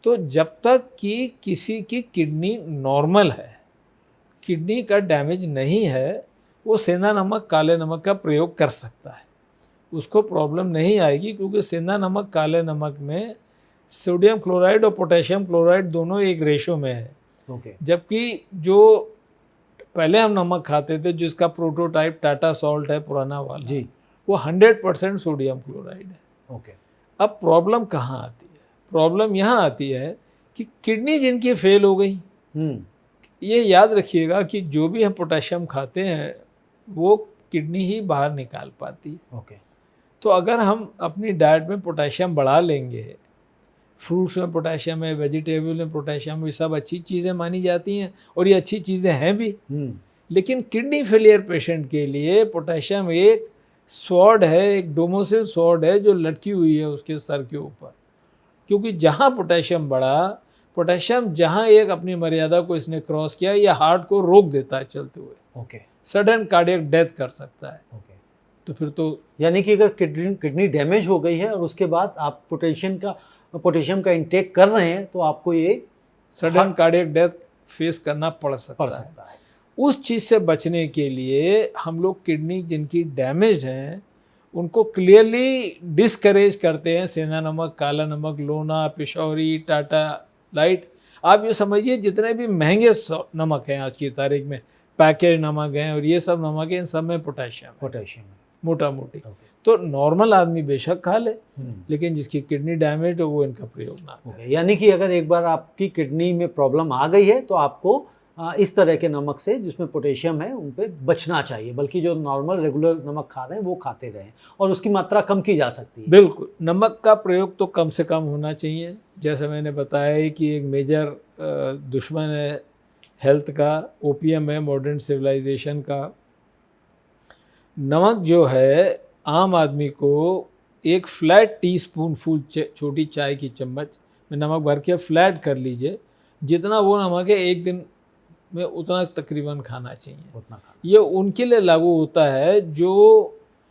तो जब तक कि किसी की किडनी नॉर्मल है, किडनी का डैमेज नहीं है, वो सेंधा नमक, काले नमक का प्रयोग कर सकता है, उसको प्रॉब्लम नहीं आएगी, क्योंकि सेंधा नमक, काले नमक में सोडियम क्लोराइड और पोटेशियम क्लोराइड दोनों एक रेशो में है। ओके। जबकि जो पहले हम नमक खाते थे, जिसका प्रोटोटाइप टाटा सॉल्ट है पुराना वाला, जी। वो 100% सोडियम क्लोराइड है। ओके। अब प्रॉब्लम कहाँ आती है? प्रॉब्लम यहाँ आती है कि किडनी जिनकी फेल हो गई, ये याद रखिएगा कि जो भी हम पोटेशियम खाते हैं वो किडनी ही बाहर निकाल पाती है। ओके। तो अगर हम अपनी डाइट में पोटेशियम बढ़ा लेंगे, फ्रूट्स में पोटेशियम है, वेजिटेबल में पोटेशियम, ये सब अच्छी चीज़ें मानी जाती हैं और ये अच्छी चीज़ें हैं भी, लेकिन किडनी फेलियर पेशेंट के लिए पोटेशियम एक स्वॉर्ड है, एक डोमोसिल स्वॉर्ड है जो लटकी हुई है उसके सर के ऊपर। क्योंकि जहाँ पोटेशियम बढ़ा, पोटेशियम जहाँ एक अपनी मर्यादा को इसने क्रॉस किया, ये हार्ट को रोक देता है चलते हुए। ओके। सडन कार्डियक डेथ कर सकता है। ओके। तो फिर तो यानी कि अगर किडनी डैमेज हो गई है और उसके बाद आप पोटेशियम का इंटेक कर रहे हैं तो आपको ये सडन कार्डियक डेथ फेस करना पड़ सकता है। उस चीज़ से बचने के लिए हम लोग किडनी जिनकी डैमेज हैं उनको क्लियरली डिस्करेज करते हैं सेंधा नमक, काला नमक, लोना, पिशौरी, टाटा लाइट। आप ये समझिए जितने भी महंगे नमक हैं आज की तारीख में, पैकेज नमक हैं और ये सब नमक हैं, इन सब में पोटेशियम है मोटा मोटी। तो नॉर्मल आदमी बेशक खा ले, लेकिन जिसकी किडनी डैमेज हो वो इनका प्रयोग ना करे। यानी कि अगर एक बार आपकी किडनी में प्रॉब्लम आ गई है तो आपको इस तरह के नमक से जिसमें पोटेशियम है उन पे बचना चाहिए, बल्कि जो नॉर्मल रेगुलर नमक खा रहे हैं वो खाते रहें और उसकी मात्रा कम की जा सकती है। बिल्कुल, नमक का प्रयोग तो कम से कम होना चाहिए। जैसे मैंने बताया कि एक मेजर दुश्मन है हेल्थ का, ओपीएम है मॉडर्न सिविलाइजेशन का। नमक जो है आम आदमी को एक फ्लैट टीस्पून फुल छोटी चाय की चम्मच में नमक भर के फ्लैट कर लीजिए, जितना वो नमक है एक दिन में उतना तकरीबन खाना चाहिए। ये उनके लिए लागू होता है जो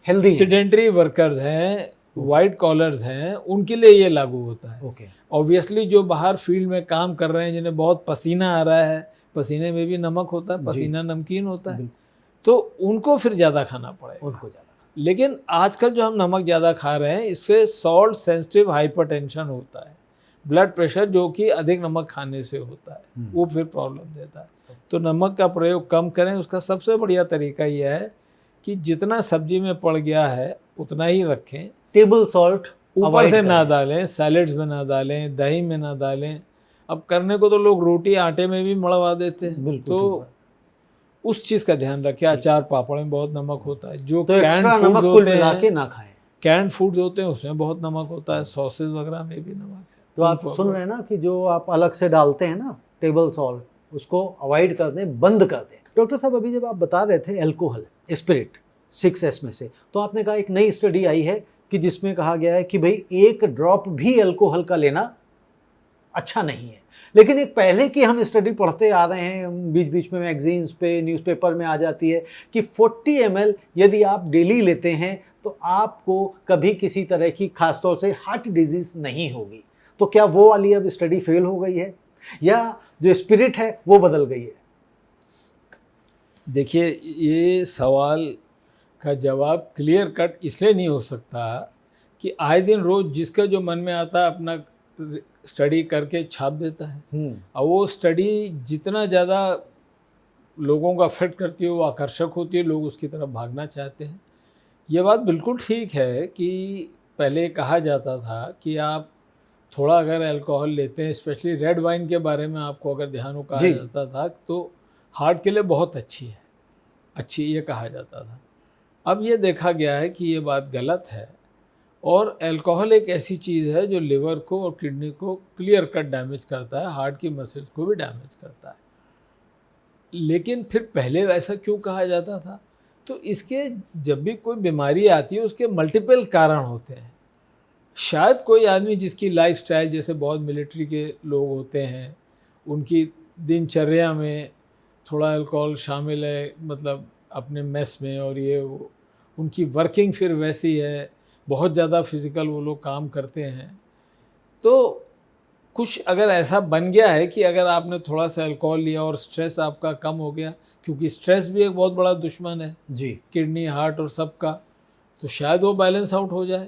हेल्दी सेडेंटरी वर्कर्स हैं, वाइट कॉलर्स हैं, उनके लिए ये लागू होता है। ऑब्वियसली जो बाहर फील्ड में काम कर रहे हैं, जिन्हें बहुत पसीना आ रहा है, पसीने में भी नमक होता है, पसीना नमकीन होता है, तो उनको फिर ज़्यादा खाना पड़ेगा। लेकिन आजकल जो हम नमक ज़्यादा खा रहे हैं, इससे सॉल्ट सेंसिटिव हाइपरटेंशन होता है, ब्लड प्रेशर जो कि अधिक नमक खाने से होता है, वो फिर प्रॉब्लम देता है। तो नमक का प्रयोग कम करें। उसका सबसे बढ़िया तरीका यह है कि जितना सब्जी में पड़ गया है उतना ही रखें। टेबल सॉल्ट ऊपर से ना डालें, सैलेड्स में ना डालें, दही में ना डालें। अब करने को तो लोग रोटी आटे में भी मड़वा देते हैं, तो उस चीज़ का ध्यान रखें। अचार पापड़ में बहुत नमक होता है, जो कैंड फूड्स होते हैं ना खाएं। कैंड फूड्स होते हैं उसमें बहुत नमक होता है, सॉसेज वगैरह में भी नमक है। तो आप सुन रहे हैं ना कि जो आप अलग से डालते हैं ना टेबल सॉल्ट, उसको अवॉइड कर दें, बंद कर दें। डॉक्टर साहब अभी जब आप बता रहे थे अल्कोहल, स्पिरिट 6S में से, तो आपने कहा एक नई स्टडी आई है कि जिसमें कहा गया है कि भाई एक ड्रॉप भी अल्कोहल का लेना अच्छा नहीं है। लेकिन एक पहले की हम स्टडी पढ़ते आ रहे हैं, बीच बीच में मैगजीन्स पे, न्यूज़पेपर में आ जाती है कि 40 ml यदि आप डेली लेते हैं तो आपको कभी किसी तरह की खासतौर से हार्ट डिजीज़ नहीं होगी। तो क्या वो वाली अब स्टडी फेल हो गई है या जो स्पिरिट है वो बदल गई है? देखिए, ये सवाल का जवाब क्लियर कट इसलिए नहीं हो सकता कि आए दिन रोज़ जिसका जो मन में आता है अपना स्टडी करके छाप देता है, और वो स्टडी जितना ज़्यादा लोगों को अफेक्ट करती है वो आकर्षक होती है, लोग उसकी तरफ भागना चाहते हैं। ये बात बिल्कुल ठीक है कि पहले कहा जाता था कि आप थोड़ा अगर अल्कोहल लेते हैं, स्पेशली रेड वाइन के बारे में आपको अगर ध्यान हो कहा जाता था, तो हार्ट के लिए बहुत अच्छी ये कहा जाता था। अब ये देखा गया है कि ये बात गलत है, और अल्कोहल एक ऐसी चीज़ है जो लिवर को और किडनी को क्लियर कट डैमेज करता है, हार्ट की मसल्स को भी डैमेज करता है। लेकिन फिर पहले वैसा क्यों कहा जाता था? तो इसके जब भी कोई बीमारी आती है उसके मल्टीपल कारण होते हैं। शायद कोई आदमी जिसकी लाइफस्टाइल, जैसे बहुत मिलिट्री के लोग होते हैं, उनकी दिनचर्या में थोड़ा अल्कोहल शामिल है, मतलब अपने मेस में, और ये उनकी वर्किंग फिर वैसी है, बहुत ज़्यादा फिज़िकल वो लोग काम करते हैं, तो कुछ अगर ऐसा बन गया है कि अगर आपने थोड़ा सा अल्कोहल लिया और स्ट्रेस आपका कम हो गया, क्योंकि स्ट्रेस भी एक बहुत बड़ा दुश्मन है जी। किडनी, हार्ट और सबका, तो शायद वो बैलेंस आउट हो जाए।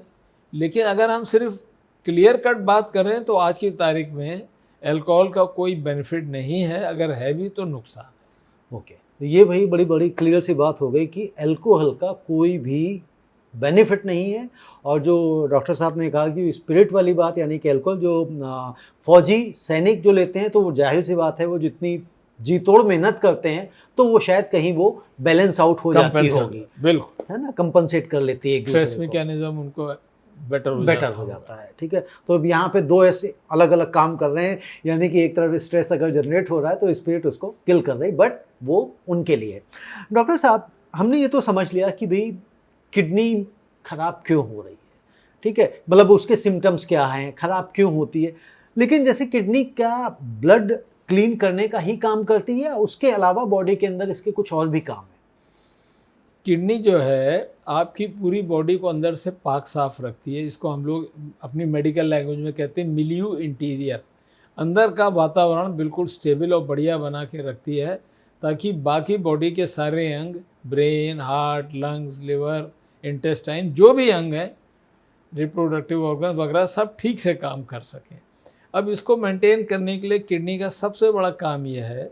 लेकिन अगर हम सिर्फ क्लियर कट बात कर रहे हैं तो आज की तारीख में अल्कोहल का कोई बेनिफिट नहीं है, अगर है भी तो नुकसान। ओके, तो ये भाई बड़ी बड़ी क्लियर सी बात हो गई कि अल्कोहल का कोई भी बेनिफिट नहीं है। और जो डॉक्टर साहब ने कहा कि स्पिरिट वाली बात, यानी कि अल्कोहल जो फौजी सैनिक जो लेते हैं, तो वो जाहिर सी बात है वो जितनी जी तोड़ मेहनत करते हैं तो वो शायद कहीं वो बैलेंस आउट हो जाती होगी, बिल्कुल, है ना, कंपनसेट कर लेती है एक स्ट्रेस दूसरे को, मैकेनिज्म उनको बेटर हो जाता है। ठीक है, तो अब यहाँ पे दो ऐसे अलग अलग काम कर रहे हैं, यानी कि एक तरफ स्ट्रेस अगर जनरेट हो रहा है तो स्पिरिट उसको किल कर रही, बट वो उनके लिए। डॉक्टर साहब, हमने ये तो समझ लिया कि भाई किडनी खराब क्यों हो रही है, ठीक है, मतलब उसके सिम्टम्स क्या हैं, खराब क्यों होती है, लेकिन जैसे किडनी क्या ब्लड क्लीन करने का ही काम करती है, उसके अलावा बॉडी के अंदर इसके कुछ और भी काम है? किडनी जो है आपकी पूरी बॉडी को अंदर से पाक साफ रखती है। इसको हम लोग अपनी मेडिकल लैंग्वेज में कहते हैं मिलियू इंटीरियर। अंदर का वातावरण बिल्कुल स्टेबल और बढ़िया बना के रखती है, ताकि बाकी बॉडी के सारे अंग, brain, heart, lungs, liver, intestine, जो भी अंग है, रिप्रोडक्टिव ऑर्गन वगैरह, सब ठीक से काम कर सकें। अब इसको मेंटेन करने के लिए किडनी का सबसे बड़ा काम यह है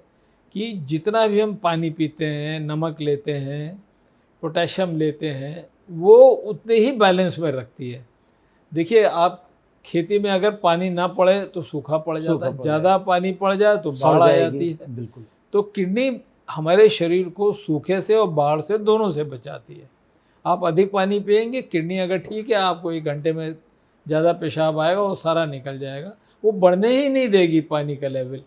कि जितना भी हम पानी पीते हैं, नमक लेते हैं, पोटेशियम लेते हैं, वो उतने ही बैलेंस में रखती है। देखिए, आप खेती में अगर पानी ना पड़े तो सूखा पड़ जाता है, ज़्यादा पानी पड़ जाए तो बाढ़ आ जाती है। बिल्कुल। तो किडनी हमारे शरीर को सूखे से और बाढ़ से दोनों से बचाती है। आप अधिक पानी पिएंगे, किडनी अगर ठीक है, आपको 1 घंटे में ज़्यादा पेशाब आएगा, वो सारा निकल जाएगा। वो बढ़ने ही नहीं देगी पानी का लेवल,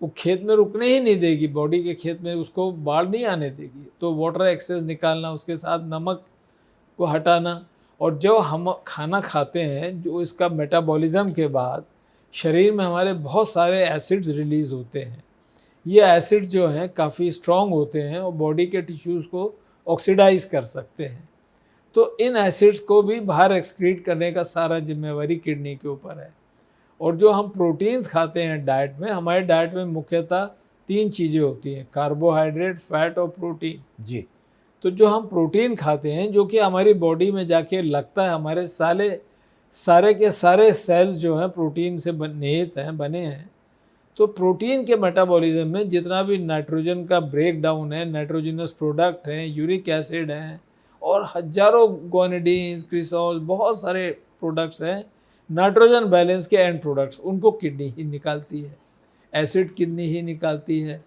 वो खेत में रुकने ही नहीं देगी, बॉडी के खेत में उसको बाढ़ नहीं आने देगी। तो वाटर एक्सेस निकालना, उसके साथ नमक को हटाना, और जो हम खाना खाते हैं, जो इसका मेटाबॉलिज्म के बाद शरीर में हमारे बहुत सारे एसिड्स रिलीज़ होते हैं। ये एसिड जो हैं काफ़ी स्ट्रॉन्ग होते हैं और बॉडी के टिश्यूज़ को ऑक्सीडाइज कर सकते हैं। तो इन एसिड्स को भी बाहर एक्सक्रीट करने का सारा जिम्मेवारी किडनी के ऊपर है। और जो हम प्रोटीन्स खाते हैं डाइट में, हमारे डाइट में मुख्यतः 3 चीज़ें होती हैं, कार्बोहाइड्रेट, फैट और प्रोटीन जी। तो जो हम प्रोटीन खाते हैं, जो कि हमारी बॉडी में जाके लगता है, हमारे सारे के सारे सेल्स जो हैं प्रोटीन से निहित हैं, बने हैं। तो प्रोटीन के मेटाबॉलिज्म में जितना भी नाइट्रोजन का ब्रेक डाउन है, नाइट्रोजनस प्रोडक्ट हैं, यूरिक एसिड हैं, और हजारों गोनेडीन्स, क्रिसॉल, बहुत सारे प्रोडक्ट्स हैं, नाइट्रोजन बैलेंस के एंड प्रोडक्ट्स, उनको किडनी ही निकालती है, एसिड किडनी ही निकालती है।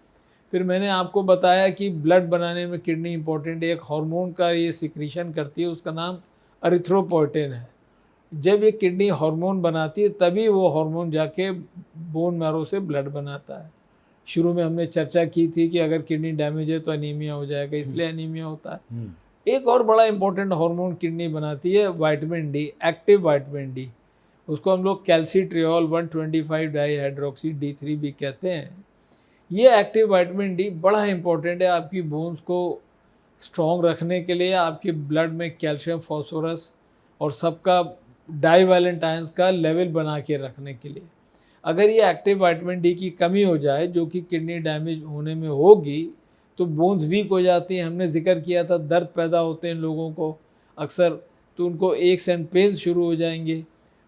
फिर मैंने आपको बताया कि ब्लड बनाने में किडनी इंपॉर्टेंट है, एक हार्मोन का ये सिक्रीशन करती है, उसका नाम एरिथ्रोपोइटिन है। जब ये किडनी हार्मोन बनाती है तभी वो हार्मोन जाके बोन मैरो से ब्लड बनाता है। शुरू में हमने चर्चा की थी कि अगर किडनी डैमेज है तो अनीमिया हो जाएगा, इसलिए अनीमिया होता है। एक और बड़ा इंपॉर्टेंट हार्मोन किडनी बनाती है, vitamin D, active vitamin D. उसको हम लोग कैल्सीट्रियोल 125 डाईहाइड्रोक्सी D3 भी कहते हैं। ये एक्टिव विटामिन डी बड़ा इंपॉर्टेंट है आपकी बोन्स को स्ट्रॉन्ग रखने के लिए, आपके ब्लड में कैल्शियम, फॉस्फोरस और सबका डाईवैलेंट आयंस का लेवल बना के रखने के लिए। अगर ये एक्टिव विटामिन डी की कमी हो जाए, जो कि किडनी डैमेज होने में होगी, तो बोन्स वीक हो जाती हैं। हमने जिक्र किया था, दर्द पैदा होते हैं लोगों को अक्सर, तो उनको एक्स एंड पेन शुरू हो जाएंगे,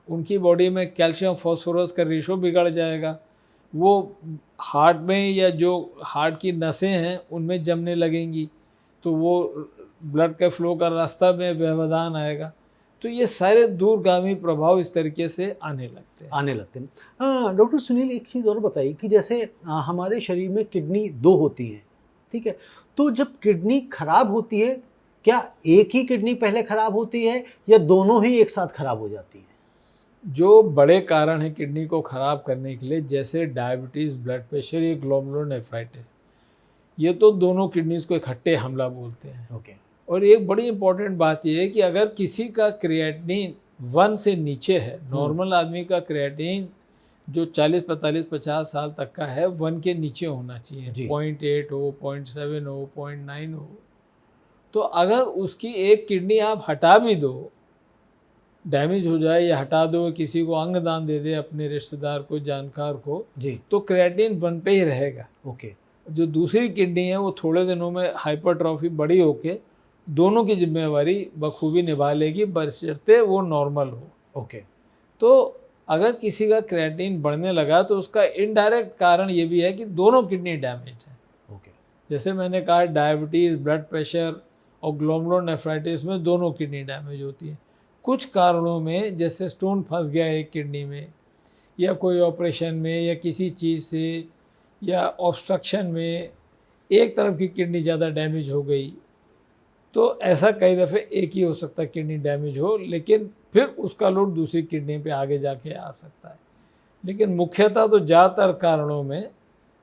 उनकी बॉडी में कैल्शियम फॉस्फोरस का रेशो बिगड़ जाएगा, वो हार्ट में या जो हार्ट की नसें हैं उनमें जमने लगेंगी, तो वो ब्लड के फ्लो का रास्ता में व्यवधान आएगा। तो ये सारे दूरगामी प्रभाव इस तरीके से आने लगते हैं। हाँ डॉक्टर सुनील, एक चीज़ और बताइए कि जैसे हमारे शरीर में किडनी 2 होती हैं, ठीक है, तो जब किडनी खराब होती है, क्या एक ही किडनी पहले खराब होती है या दोनों ही एक साथ खराब हो जाती हैं? जो बड़े कारण हैं किडनी को ख़राब करने के लिए, जैसे डायबिटीज़, ब्लड प्रेशर, ये ग्लोमेरुलोनेफ्राइटिस, ये तो दोनों किडनीज़ को इकट्ठे हमला बोलते हैं। ओके। और एक बड़ी इंपॉर्टेंट बात यह है कि अगर किसी का क्रिएटिनिन 1 से नीचे है, नॉर्मल आदमी का क्रिएटिनिन जो 40, 45, 50 साल तक का है, 1 के नीचे होना चाहिए, 0.8 हो, 0.7 हो, 0.9 हो। तो अगर उसकी एक किडनी आप हटा भी दो डैमेज हो जाए या हटा दो, किसी को अंग दान दे दे, अपने रिश्तेदार को, जानकार को, जी। तो क्रिएटिन 1 पे ही रहेगा। ओके। जो दूसरी किडनी है वो थोड़े दिनों में हाइपरट्रॉफी बड़ी होके दोनों की जिम्मेवारी बखूबी निभा लेगी, बशर्ते वो नॉर्मल हो। ओके। तो अगर किसी का क्रिएटिन बढ़ने लगा तो उसका इनडायरेक्ट कारण ये भी है कि दोनों किडनी डैमेज है। ओके। जैसे मैंने कहा, डायबिटीज़, ब्लड प्रेशर और ग्लोमेरुलोनेफ्राइटिस में दोनों किडनी डैमेज होती है। कुछ कारणों में, जैसे स्टोन फंस गया एक किडनी में, या कोई ऑपरेशन में, या किसी चीज़ से, या ऑब्स्ट्रक्शन में एक तरफ की किडनी ज़्यादा डैमेज हो गई, तो ऐसा कई दफ़े एक ही हो सकता है किडनी डैमेज हो, लेकिन फिर उसका लोड दूसरी किडनी पे आगे जाके आ सकता है। लेकिन मुख्यतः तो ज़्यादातर कारणों में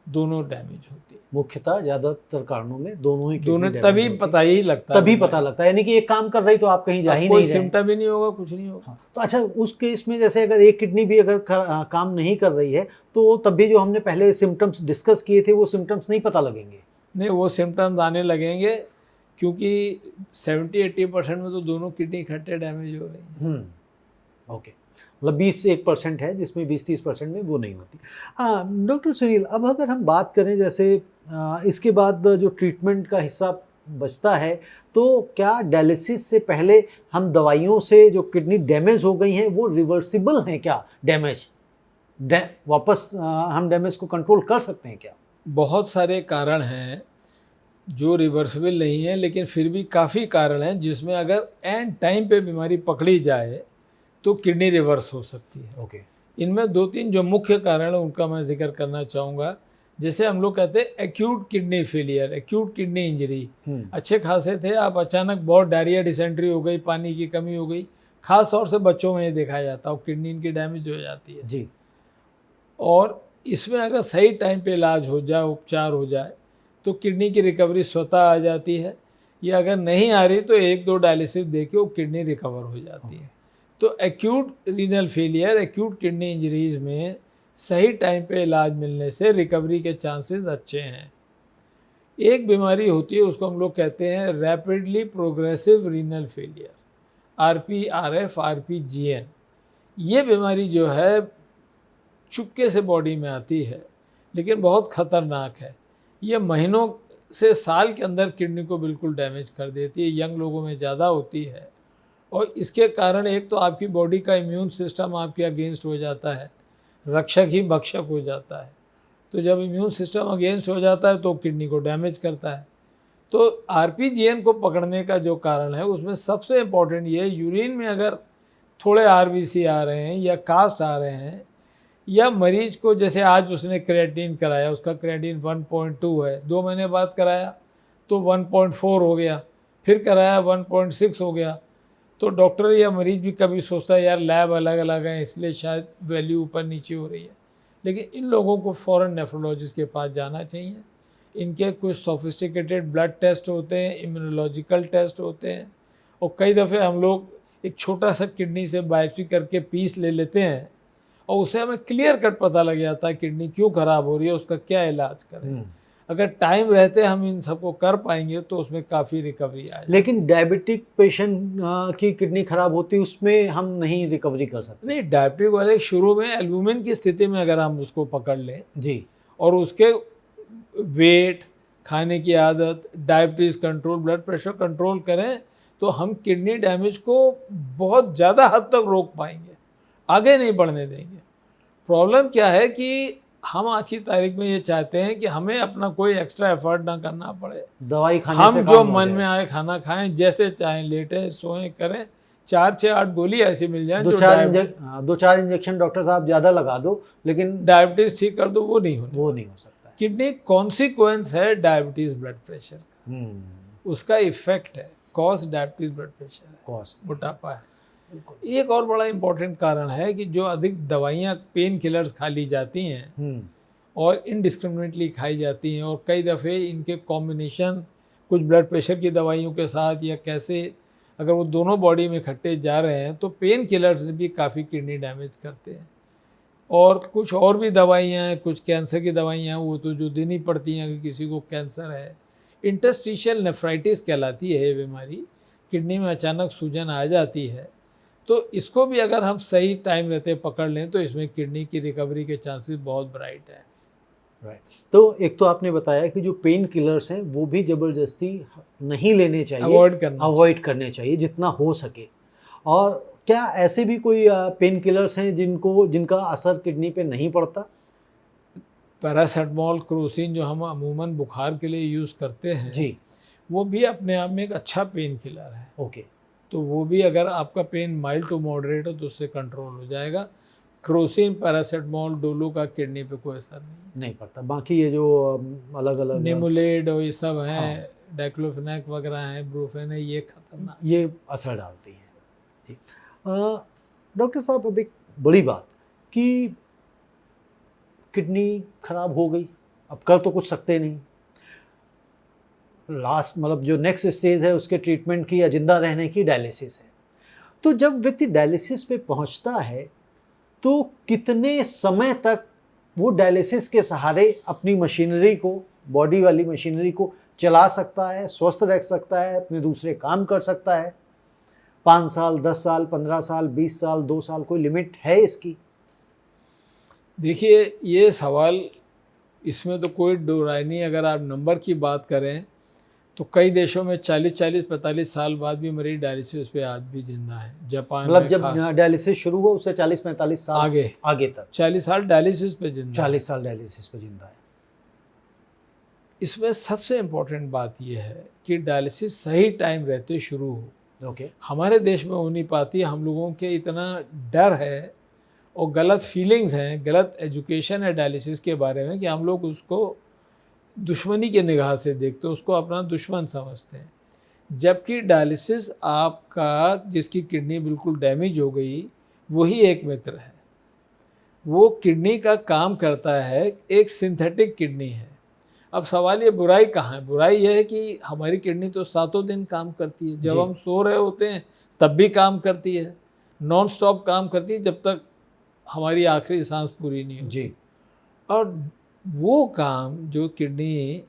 दोनों डैमेज होती है। मुख्यतः ज़्यादातर कारणों में दोनों ही किडनी दोनों डैमेज तभी होती है। पता ही लगता है, तभी पता लगता है, यानी कि एक काम कर रही तो आप कहीं जा ही कोई नहीं रहे। सिम्टम ही नहीं होगा, कुछ नहीं होगा। हाँ, तो अच्छा, उस केस में जैसे अगर एक किडनी भी अगर काम नहीं कर रही है, तो तब भी जो हमने पहले सिम्टम्स डिस्कस किए थे वो सिम्टम्स नहीं पता लगेंगे? नहीं, वो सिम्टम्स आने लगेंगे, क्योंकि 70-80% में तो दोनों किडनी इकट्ठे डैमेज हो रही हैं। ओके, मतलब 20-1% है जिसमें 20-30% में वो नहीं होती। हाँ डॉक्टर सुनील, अब अगर हम बात करें जैसे इसके बाद जो ट्रीटमेंट का हिस्सा बचता है, तो क्या डायलिसिस से पहले हम दवाइयों से जो किडनी डैमेज हो गई हैं वो रिवर्सिबल हैं क्या? वापस हम डैमेज को कंट्रोल कर सकते हैं क्या? बहुत सारे कारण हैं जो रिवर्सिबल नहीं है, लेकिन फिर भी काफ़ी कारण हैं जिसमें अगर एंड टाइम पे बीमारी पकड़ी जाए तो किडनी रिवर्स हो सकती है। ओके। इनमें 2-3 जो मुख्य कारण हैं उनका मैं जिक्र करना चाहूँगा। जैसे हम लोग कहते हैं acute kidney failure, acute kidney injury. अच्छे खासे थे, आप अचानक बहुत डायरिया, डिसेंट्री हो गई, पानी की कमी हो गई, खास तौर से बच्चों में ये देखा जाता है, और किडनी इनकी डैमेज हो जाती है। जी। और इसमें अगर सही टाइम पे इलाज हो जाए, उपचार हो जाए, तो किडनी की रिकवरी स्वतः आ जाती है, या अगर नहीं आ रही तो 1-2 डायलिसिस दे के वो किडनी रिकवर हो जाती है। तो acute renal failure, acute kidney injuries में सही टाइम पे इलाज मिलने से रिकवरी के चांसेस अच्छे हैं। एक बीमारी होती है, उसको हम लोग कहते हैं rapidly progressive renal failure, RPRF, RPGN। ये बीमारी जो है चुपके से बॉडी में आती है, लेकिन बहुत ख़तरनाक है। ये महीनों से साल के अंदर किडनी को बिल्कुल डैमेज कर देती है, यंग लोगों में ज़्यादा होती है। और इसके कारण एक तो आपकी बॉडी का इम्यून सिस्टम आपके अगेंस्ट हो जाता है, रक्षक ही भक्षक हो जाता है। तो जब इम्यून सिस्टम अगेंस्ट हो जाता है तो किडनी को डैमेज करता है। तो RPGN को पकड़ने का जो कारण है उसमें सबसे इम्पॉर्टेंट ये है, यूरिन में अगर थोड़े RBC आ रहे हैं या कास्ट आ रहे हैं, या मरीज को जैसे आज उसने क्रिएटिन कराया, उसका क्रिएटिन 1.2 है, 2 महीने बाद कराया तो 1.4 हो गया, फिर कराया 1.6 हो गया, तो डॉक्टर या मरीज भी कभी सोचता है यार लैब अलग अलग है इसलिए शायद वैल्यू ऊपर नीचे हो रही है। लेकिन इन लोगों को फ़ौरन नेफ्रोलॉजिस्ट के पास जाना चाहिए। इनके कुछ सोफिस्टिकेटेड ब्लड टेस्ट होते हैं, इम्यूनोलॉजिकल टेस्ट होते हैं, और कई दफ़े हम लोग एक छोटा सा किडनी से बायोप्सी करके पीस ले लेते हैं, और उससे हमें क्लियर कट पता लग जाता है किडनी क्यों ख़राब हो रही है, उसका क्या इलाज करें। अगर टाइम रहते हम इन सबको कर पाएंगे तो उसमें काफ़ी रिकवरी आएगी। लेकिन डायबिटिक पेशेंट की किडनी खराब होती है, उसमें हम नहीं रिकवरी कर सकते? नहीं, डायबिटिक वाले शुरू में एल्बुमिन की स्थिति में अगर हम उसको पकड़ लें जी। और उसके वेट, खाने की आदत, diabetes control, blood pressure control करें, तो हम किडनी डैमेज को बहुत ज़्यादा हद तक रोक पाएंगे, आगे नहीं बढ़ने देंगे। प्रॉब्लम क्या है कि हम आज की तारीख में ये चाहते हैं कि हमें अपना कोई एक्स्ट्रा एफर्ट ना करना पड़े, दवाई खाने हम से जो काम हो मन जाए। में आए खाना खाएं, जैसे चाहें लेटें, सोएं, करें, 4-6-8 गोली ऐसी मिल जाए जो 2-4 इंजेक्शन डॉक्टर साहब ज़्यादा लगा दो, लेकिन डायबिटीज़ ठीक कर दो, वो नहीं होने। वो नहीं हो सकता है। किडनी कॉन्सिक्वेंस है डायबिटीज़ ब्लड प्रेशर का, उसका इफेक्ट है, कॉज डायबिटीज़ ब्लड प्रेशर है, कॉस्ट। मोटापा है। एक और बड़ा इंपॉर्टेंट कारण है कि जो अधिक दवाइयाँ, पेन किलर्स खा ली जाती हैं और इनडिस्क्रिमिनेटली खाई जाती हैं, और कई दफ़े इनके कॉम्बिनेशन कुछ ब्लड प्रेशर की दवाइयों के साथ, या कैसे अगर वो दोनों बॉडी में इकट्ठे जा रहे हैं, तो पेन किलर्स भी काफ़ी किडनी डैमेज करते हैं। और कुछ और भी दवाइयाँ हैं, कुछ कैंसर की दवाइयाँ हैं, वो तो जो देनी पड़ती हैं अगर किसी को कैंसर है। इंटरस्टिशियल नेफ्राइटिस कहलाती है ये बीमारी, किडनी में अचानक सूजन आ जाती है, तो इसको भी अगर हम सही टाइम रहते पकड़ लें तो इसमें किडनी की रिकवरी के चांसेस बहुत ब्राइट है। राइट। तो एक तो आपने बताया कि जो पेन किलर्स हैं वो भी ज़बरदस्ती नहीं लेने चाहिए, अवॉइड करने चाहिए जितना हो सके। और क्या ऐसे भी कोई पेन किलर्स हैं जिनका असर किडनी पे नहीं पड़ता? पैरासेटामोल, क्रोसिन जो हम अमूमन बुखार के लिए यूज़ करते हैं जी। वो भी अपने आप में एक अच्छा पेन किलर है। ओके। तो वो भी अगर आपका पेन माइल्ड टू मॉडरेट हो तो उससे कंट्रोल हो जाएगा। क्रोसिन, पैरासेटामोल, डोलो का किडनी पे कोई असर नहीं पड़ता। बाकी ये जो अलग अलग निमुलेट और ये सब हैं, हाँ। डाइक्लोफेनाक वगैरह हैं, ब्रूफेन है, ये खतरनाक, ये असर डालती हैं। जी। डॉक्टर साहब, अब एक बड़ी बात कि किडनी खराब हो गई, अब कर तो कुछ सकते नहीं, लास्ट मतलब जो नेक्स्ट स्टेज है उसके ट्रीटमेंट की या जिंदा रहने की डायलिसिस है। तो जब व्यक्ति डायलिसिस पे पहुंचता है तो कितने समय तक वो डायलिसिस के सहारे अपनी मशीनरी को, बॉडी वाली मशीनरी को चला सकता है, स्वस्थ रह सकता है, अपने दूसरे काम कर सकता है? 5 साल, 10 साल, 15 साल, 20 साल, 2 साल, कोई लिमिट है इसकी? देखिए ये सवाल, इसमें तो कोई दो राय नहीं। अगर आप नंबर की बात करें तो कई देशों में 40-40, 45 साल बाद भी मरीज डायलिसिस पे आज भी जिंदा है। जापान मतलब में जब डायलिसिस शुरू हुआ उससे 40-45 साल आगे तक 40 साल डायलिसिस पे जिंदा 40 साल डायलिसिस पे जिंदा है। इसमें सबसे इम्पोर्टेंट बात यह है कि डायलिसिस सही टाइम रहते शुरू हो। ओके। हमारे देश में हो नहीं पाती। हम लोगों के इतना डर है और गलत फीलिंग्स हैं, गलत एजुकेशन है डायलिसिस के बारे में कि हम लोग उसको दुश्मनी के निगाह से देखते हैं, उसको अपना दुश्मन समझते हैं। जबकि डायलिसिस आपका, जिसकी किडनी बिल्कुल डैमेज हो गई, वही एक मित्र है। वो किडनी का काम करता है, एक सिंथेटिक किडनी है। अब सवाल ये बुराई कहाँ है? बुराई यह है कि हमारी किडनी तो 7 दिन काम करती है। जब हम सो रहे होते हैं तब भी काम करती है, नॉन स्टॉप काम करती है जब तक हमारी आखिरी सांस पूरी नहीं होती जी। और वो काम जो किडनी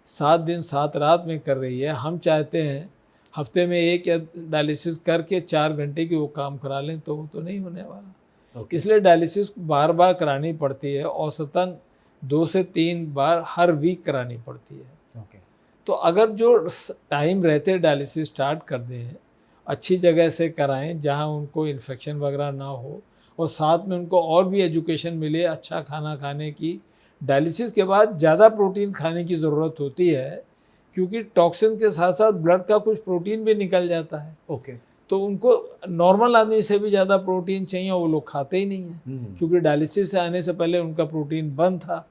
7 दिन 7 रात में कर रही है, हम चाहते हैं हफ्ते में 1 या डायलिसिस करके 4 घंटे की वो काम करा लें, तो वो तो नहीं होने वाला। इसलिए डायलिसिस बार बार करानी पड़ती है, औसतन 2 से 3 बार हर वीक करानी पड़ती है। तो अगर जो टाइम रहते डायलिसिस स्टार्ट कर दें, अच्छी जगह से कराएं जहां उनको इन्फेक्शन वगैरह ना हो, और साथ में उनको और भी एजुकेशन मिले अच्छा खाना खाने की। डायलिसिस के बाद ज़्यादा प्रोटीन खाने की ज़रूरत होती है क्योंकि टॉक्सिन के साथ साथ ब्लड का कुछ प्रोटीन भी निकल जाता है। तो उनको नॉर्मल आदमी से भी ज़्यादा प्रोटीन चाहिए, वो लोग खाते ही नहीं हैं क्योंकि डायलिसिस से आने से पहले उनका प्रोटीन बंद था।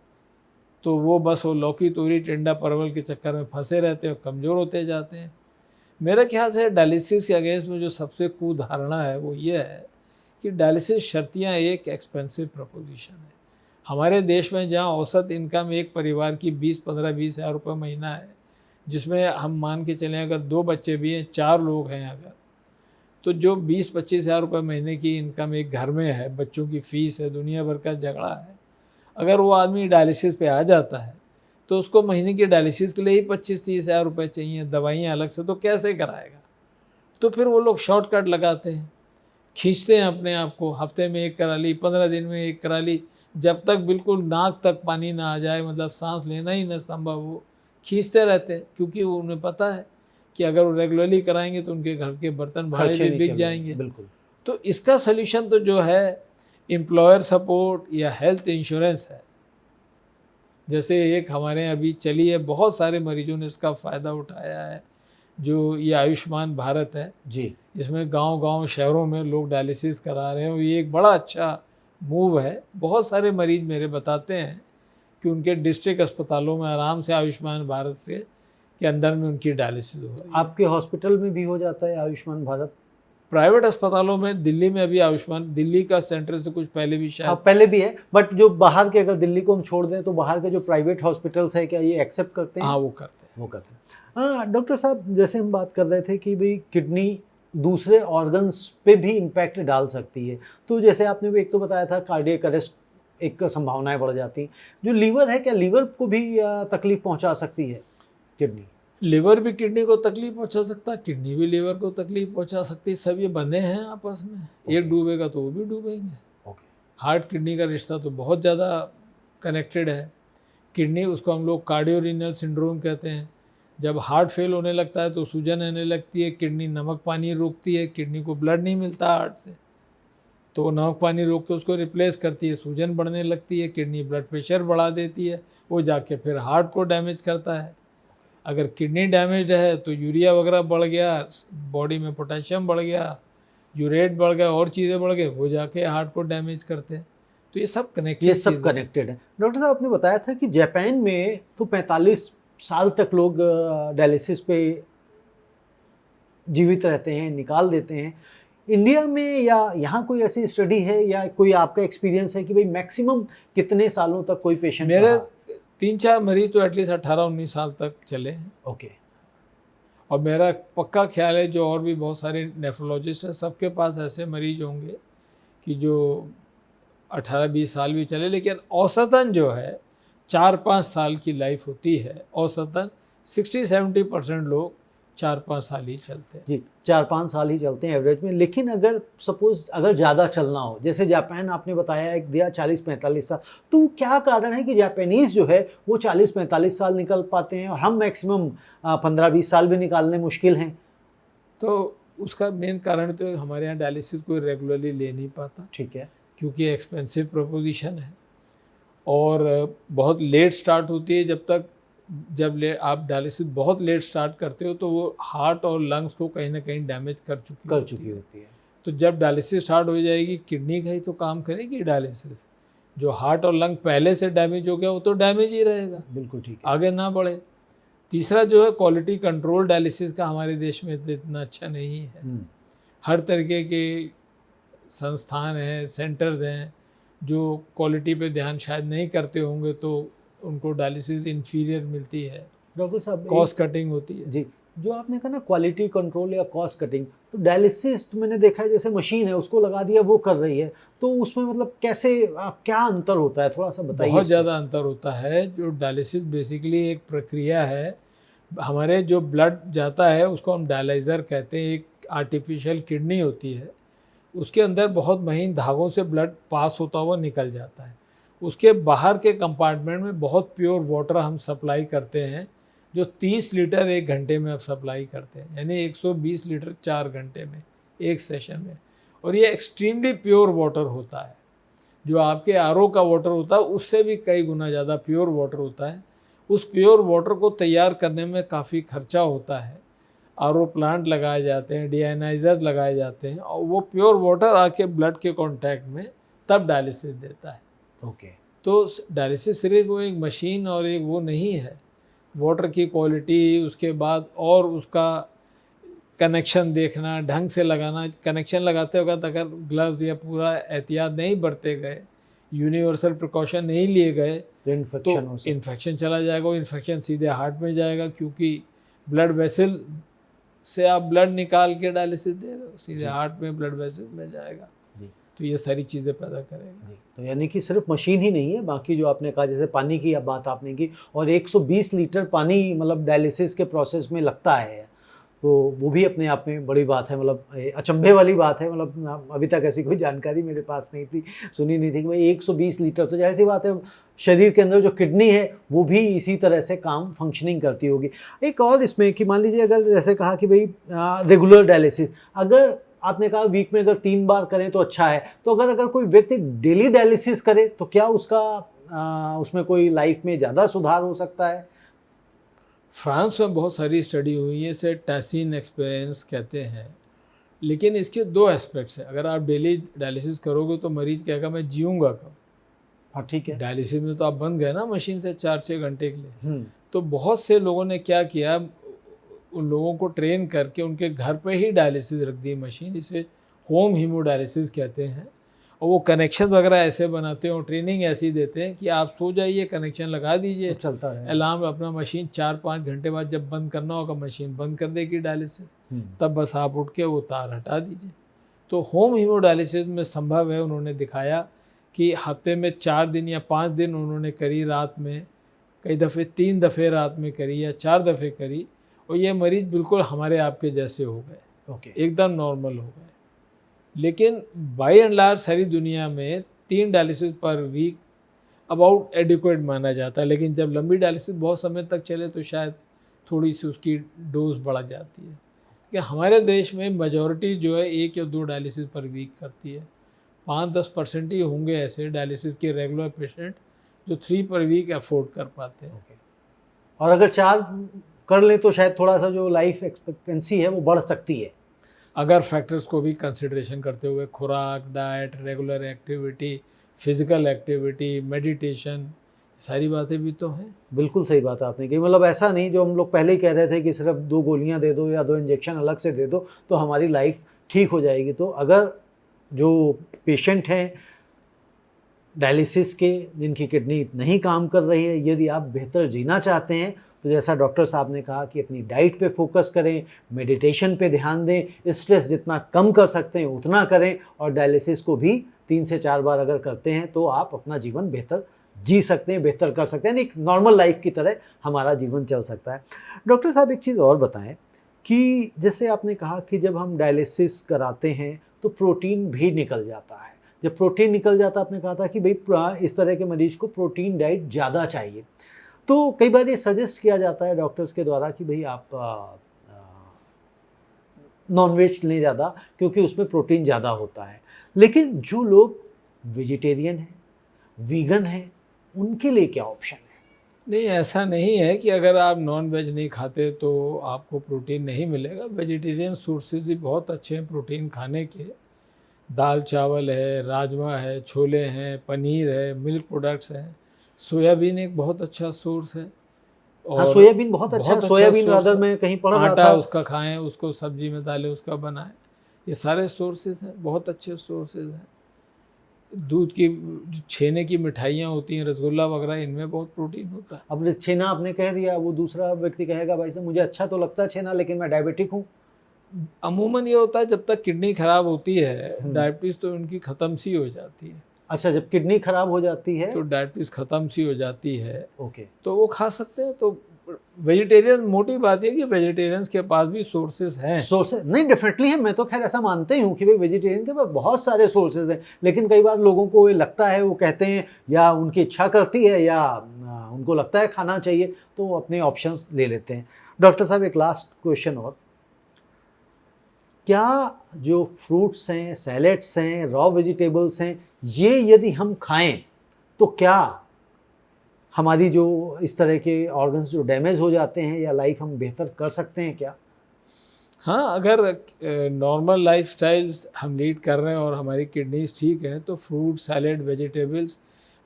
तो वो बस वो लौकी, तोरी, टिंडा, परवल के चक्कर में फंसे रहते हैं और कमज़ोर होते जाते हैं। मेरे ख्याल से डायलिसिस के अगेंस्ट में जो सबसे कुधारणा है वो ये है कि डायलिसिस शर्तियाँ एक एक्सपेंसिव प्रपोजिशन है। हमारे देश में जहाँ औसत इनकम एक परिवार की 20 हज़ार रुपये महीना है, जिसमें हम मान के चलें अगर 2 बच्चे भी हैं, 4 लोग हैं अगर, तो जो 20-25 हज़ार रुपये महीने की इनकम एक घर में है, बच्चों की फ़ीस है, दुनिया भर का झगड़ा है, अगर वो आदमी डायलिसिस पे आ जाता है तो उसको महीने की डायलिसिस के लिए ही 25-30 हज़ार रुपये चाहिए, दवाइयाँ अलग से, तो कैसे कराएगा? तो फिर वो लोग शॉर्टकट लगाते हैं, खींचते हैं अपने आप को, हफ्ते में 1 करा ली, 15 दिन में 1 करा ली, जब तक बिल्कुल नाक तक पानी ना आ जाए, मतलब सांस लेना ही न संभव हो, खींचते रहते हैं क्योंकि उन्हें पता है कि अगर वो रेगुलरली कराएंगे तो उनके घर के बर्तन भाड़े भी बिक जाएंगे। बिल्कुल। तो इसका सल्यूशन तो जो है एम्प्लॉयर सपोर्ट या हेल्थ इंश्योरेंस है। जैसे एक हमारे अभी चली है, बहुत सारे मरीजों ने इसका फ़ायदा उठाया है, जो ये आयुष्मान भारत है जी। इसमें गांव-गांव शहरों में लोग डायलिसिस करा रहे हैं और ये एक बड़ा अच्छा मूव है। बहुत सारे मरीज मेरे बताते हैं कि उनके डिस्ट्रिक्ट अस्पतालों में आराम से आयुष्मान भारत से के अंदर में उनकी डायलिसिस हो रही है। आपके हॉस्पिटल में भी हो जाता है आयुष्मान भारत? प्राइवेट अस्पतालों में, दिल्ली में अभी आयुष्मान, दिल्ली का सेंटर से कुछ पहले भी शायद, हाँ पहले भी है, बट जो बाहर के, अगर दिल्ली को हम छोड़ दें तो बाहर के जो प्राइवेट हॉस्पिटल्स है क्या ये एक्सेप्ट करते हैं? हाँ वो करते हैं। हाँ डॉक्टर साहब, जैसे हम बात कर रहे थे कि भाई किडनी दूसरे ऑर्गन्स पे भी इम्पैक्ट डाल सकती है, तो जैसे आपने भी एक तो बताया था कार्डियक अरेस्ट एक संभावनाएं बढ़ जाती, जो लीवर है, क्या लीवर को भी तकलीफ पहुंचा सकती है किडनी? लिवर भी किडनी को तकलीफ पहुंचा सकता है, किडनी भी लिवर को तकलीफ पहुंचा सकती है, सब ये बंधे हैं आपस में। एक डूबेगा तो वो भी डूबेंगे। ओके। हार्ट किडनी का रिश्ता तो बहुत ज़्यादा कनेक्टेड है। किडनी, उसको हम लोग कार्डियोरीनल सिंड्रोम कहते हैं। जब हार्ट फेल होने लगता है तो सूजन आने लगती है, किडनी नमक पानी रोकती है, किडनी को ब्लड नहीं मिलता हार्ट से, तो वो नमक पानी रोक के उसको रिप्लेस करती है, सूजन बढ़ने लगती है, किडनी ब्लड प्रेशर बढ़ा देती है, वो जाके फिर हार्ट को डैमेज करता है। अगर किडनी डैमेज है तो यूरिया वगैरह बढ़ गया, बॉडी में पोटेशियम बढ़ गया, यूरेट बढ़ गया, और चीज़ें बढ़ गई, वो जाके हार्ट को डैमेज करते हैं। तो ये सब कनेक्टेड, ये सब कनेक्टेड है। डॉक्टर साहब, आपने बताया था कि जापान में तो 45 साल तक लोग डायलिसिस पे जीवित रहते हैं, निकाल देते हैं। इंडिया में या यहाँ कोई ऐसी स्टडी है या कोई आपका एक्सपीरियंस है कि भाई मैक्सिमम कितने सालों तक कोई पेशेंट? मेरे 3-4 मरीज तो एटलीस्ट 18-19 साल तक चले हैं। ओके। और मेरा पक्का ख्याल है जो और भी बहुत सारे नेफ्रोलॉजिस्ट हैं, सबके पास ऐसे मरीज होंगे कि जो 18-20 साल भी चले, लेकिन औसतन जो है 4-5 साल की लाइफ होती है। औसतन 60-70% लोग 4-5 साल ही चलते हैं। जी, 4-5 साल ही चलते हैं एवरेज में। लेकिन अगर सपोज अगर ज़्यादा चलना हो, जैसे जापान आपने बताया एक दिया 40-45 साल, तो क्या कारण है कि जापानीज़ जो है वो 40-45 साल निकल पाते हैं और हम मैक्सिमम 15-20 साल भी निकालने मुश्किल हैं? तो उसका मेन कारण तो हमारे यहाँ डायलिसिस कोई रेगुलरली ले नहीं पाता, ठीक है। क्योंकि एक्सपेंसिव प्रोपोजिशन है और बहुत लेट स्टार्ट होती है। जब आप डायलिसिस बहुत लेट स्टार्ट करते हो तो वो हार्ट और लंग्स को कहीं ना कहीं डैमेज कर चुकी होती है। तो जब डायलिसिस स्टार्ट हो जाएगी, किडनी का ही तो काम करेगी डायलिसिस। जो हार्ट और लंग पहले से डैमेज हो गया वो तो डैमेज ही रहेगा, बिल्कुल ठीक है। आगे ना बढ़े। तीसरा जो है क्वालिटी कंट्रोल डायलिसिस का हमारे देश में इतना अच्छा नहीं है। हर तरीके के संस्थान हैं, सेंटर्स हैं जो क्वालिटी पे ध्यान शायद नहीं करते होंगे, तो उनको डायलिसिस इन्फीरियर मिलती है, डॉक्टर साहब कॉस्ट कटिंग होती है। जी, जो आपने कहा ना क्वालिटी कंट्रोल या कॉस्ट कटिंग, तो डायलिसिस मैंने देखा है जैसे मशीन है उसको लगा दिया वो कर रही है, तो उसमें मतलब कैसे क्या अंतर होता है, थोड़ा सा बताइए। बहुत ज़्यादा अंतर होता है। जो डायलिसिस बेसिकली एक प्रक्रिया है, हमारे जो ब्लड जाता है उसको हम डायलाइज़र कहते हैं। एक आर्टिफिशियल किडनी होती है, उसके अंदर बहुत महीन धागों से ब्लड पास होता हुआ निकल जाता है। उसके बाहर के कंपार्टमेंट में बहुत प्योर वाटर हम सप्लाई करते हैं, जो 30 लीटर 1 घंटे में अब सप्लाई करते हैं, यानी 120 लीटर 4 घंटे में एक सेशन में। और ये एक्सट्रीमली प्योर वाटर होता है, जो आपके आरओ का वाटर होता है उससे भी कई गुना ज़्यादा प्योर वाटर होता है। उस प्योर वाटर को तैयार करने में काफ़ी खर्चा होता है। आरओ प्लांट लगाए जाते हैं, डीआयनाइज़र लगाए जाते हैं, और वो प्योर वाटर आके ब्लड के कांटेक्ट में तब डायलिसिस देता है। ओके। तो डायलिसिस सिर्फ वो एक मशीन और एक वो नहीं है, वाटर की क्वालिटी, उसके बाद और उसका कनेक्शन देखना, ढंग से लगाना। कनेक्शन लगाते वक्त अगर ग्लव्स या पूरा एहतियात नहीं बरते गए, यूनिवर्सल प्रिकॉशन नहीं लिए गए, तो इन्फेक्शन चला जाएगा। वो इन्फेक्शन सीधे हार्ट में जाएगा, क्योंकि ब्लड वेसल से आप ब्लड निकाल के डायलिसिस दे रहे हो, सीधे हार्ट में ब्लड वेसल में जाएगा। तो ये सारी चीज़ें पैदा करेंगे। तो यानी कि सिर्फ मशीन ही नहीं है, बाकी जो आपने कहा जैसे पानी की अब बात आपने की, और 120 लीटर पानी मतलब डायलिसिस के प्रोसेस में लगता है, तो वो भी अपने आप में बड़ी बात है, मतलब अचंभे वाली बात है। मतलब अभी तक ऐसी कोई जानकारी मेरे पास नहीं थी, सुनी नहीं थी कि भाई 120 लीटर, तो जाहिर सी बात है शरीर के अंदर जो किडनी है वो भी इसी तरह से काम फंक्शनिंग करती होगी। एक और इसमें कि मान लीजिए अगर जैसे कहा कि भाई रेगुलर डायलिसिस, अगर आपने कहा वीक में अगर 3 बार करें तो अच्छा है, तो अगर कोई व्यक्ति डेली डायलिसिस करे तो क्या उसका उसमें कोई लाइफ में ज़्यादा सुधार हो सकता है? फ्रांस में बहुत सारी स्टडी हुई है, इसे टैसिन एक्सपीरियंस कहते हैं। लेकिन इसके 2 एस्पेक्ट्स हैं। अगर आप डेली डायलिसिस करोगे तो मरीज कहेगा मैं जीऊँगा कब? हाँ, ठीक है। डायलिसिस में तो आप बंद गए ना मशीन से 4-6 घंटे के लिए। तो बहुत से लोगों ने क्या किया, उन लोगों को ट्रेन करके उनके घर पे ही डायलिसिस रख दी मशीन, इसे होम हीमोडायलिसिस कहते हैं। और वो कनेक्शन वगैरह ऐसे बनाते हैं और ट्रेनिंग ऐसी देते हैं कि आप सो जाइए, कनेक्शन लगा दीजिए, तो चलता रहे अलार्म, अपना मशीन 4-5 घंटे बाद जब बंद करना होगा मशीन बंद कर देगी डायलिसिस, तब बस आप उठ के वो तार हटा दीजिए। तो होम हीमोडायलिसिस में संभव है, उन्होंने दिखाया कि हफ्ते में 4 दिन या 5 दिन उन्होंने करी, रात में कई दफ़े 3 दफ़े रात में करी या 4 दफ़े करी, और ये मरीज बिल्कुल हमारे आपके जैसे हो गए, ओके। एकदम नॉर्मल हो गए। लेकिन बाई एंड लार्ज सारी दुनिया में 3 डायलिसिस पर वीक अबाउट एडिक्वेट माना जाता है, लेकिन जब लंबी डायलिसिस बहुत समय तक चले तो शायद थोड़ी सी उसकी डोज बढ़ जाती है। कि हमारे देश में मेजॉरिटी जो है 1 या 2 डायलिसिस पर वीक करती है। 5-10% ही होंगे ऐसे डायलिसिस के रेगुलर पेशेंट जो 3 पर वीक अफोर्ड कर पाते हैं। ओके। और अगर 4 कर लें तो शायद थोड़ा सा जो लाइफ एक्सपेक्टेंसी है वो बढ़ सकती है। अगर फैक्टर्स को भी कंसिडरेशन करते हुए, खुराक, diet, regular activity, physical activity, meditation, सारी बातें भी तो हैं। बिल्कुल सही बात आपने कही। मतलब ऐसा नहीं जो हम लोग पहले ही कह रहे थे कि सिर्फ 2 गोलियां दे दो या 2 इंजेक्शन अलग से दे दो तो हमारी लाइफ ठीक हो जाएगी। तो अगर जो पेशेंट हैं डायलिसिस के, जिनकी किडनी नहीं काम कर रही है, यदि आप बेहतर जीना चाहते हैं तो जैसा डॉक्टर साहब ने कहा कि अपनी डाइट पे फोकस करें, मेडिटेशन पे ध्यान दें, स्ट्रेस जितना कम कर सकते हैं उतना करें, और डायलिसिस को भी 3 से 4 बार अगर करते हैं तो आप अपना जीवन बेहतर जी सकते हैं, बेहतर कर सकते हैं, एक नॉर्मल लाइफ की तरह हमारा जीवन चल सकता है। डॉक्टर साहब एक चीज़ और बताएं कि जैसे आपने कहा कि जब हम डायलिसिस कराते हैं तो प्रोटीन भी निकल जाता है। जब प्रोटीन निकल जाता, आपने कहा था कि भाई इस तरह के मरीज को प्रोटीन डाइट ज़्यादा चाहिए। तो कई बार ये सजेस्ट किया जाता है डॉक्टर्स के द्वारा कि भाई आप नॉनवेज लें ज़्यादा क्योंकि उसमें प्रोटीन ज़्यादा होता है। लेकिन जो लोग वेजिटेरियन हैं, वीगन हैं, उनके लिए क्या ऑप्शन है? नहीं, ऐसा नहीं है कि अगर आप नॉन वेज नहीं खाते तो आपको प्रोटीन नहीं मिलेगा। वेजिटेरियन सोर्सेज भी बहुत अच्छे हैं प्रोटीन खाने के। दाल चावल है, राजमा है, छोले हैं, पनीर है, मिल्क प्रोडक्ट्स हैं, सोयाबीन एक बहुत अच्छा सोर्स है। हाँ, और सोयाबीन बहुत अच्छा है। सोयाबीन सोर्स रादर है। मैं कहीं पढ़ रहा आटा था। उसका खाएं, उसको सब्जी में डालें, उसका बनाएं। ये सारे सोर्सेज हैं, बहुत अच्छे सोर्सेज हैं। दूध की छेने की मिठाइयाँ होती हैं, रसगुल्ला वगैरह, इनमें बहुत प्रोटीन होता है। अब छेना आपने कह दिया, वो दूसरा व्यक्ति कहेगा भाई साहब मुझे अच्छा तो लगता है छेना लेकिन मैं डायबिटिक हूँ। अमूमन ये होता है जब तक किडनी खराब होती है, डायबिटीज़ तो उनकी ख़त्म सी हो जाती है। अच्छा, जब किडनी खराब हो जाती है तो डायबिटीज़ ख़त्म सी हो जाती है ओके। तो वो खा सकते हैं। तो वेजिटेरियन, मोटी बात है कि वेजिटेरियंस के पास भी सोर्सेज हैं। सोर्सेज नहीं, डेफिनेटली है। मैं तो खैर ऐसा मानते ही हूँ कि भाई वेजिटेरियन के पास बहुत सारे सोर्सेज हैं, लेकिन कई बार लोगों को ये लगता है, वो कहते हैं या उनकी इच्छा करती है या उनको लगता है खाना चाहिए तो वो अपने ऑप्शंस ले लेते हैं। डॉक्टर साहब एक लास्ट क्वेश्चन और, क्या जो फ्रूट्स हैं, सैलेड्स हैं, रॉ वेजिटेबल्स हैं, ये यदि हम खाएं तो क्या हमारी जो इस तरह के ऑर्गन्स जो डैमेज हो जाते हैं या लाइफ हम बेहतर कर सकते हैं क्या? हाँ, अगर नॉर्मल लाइफस्टाइल्स हम लीड कर रहे हैं और हमारी किडनीज ठीक हैं तो फ्रूट, सैलेड, वेजिटेबल्स,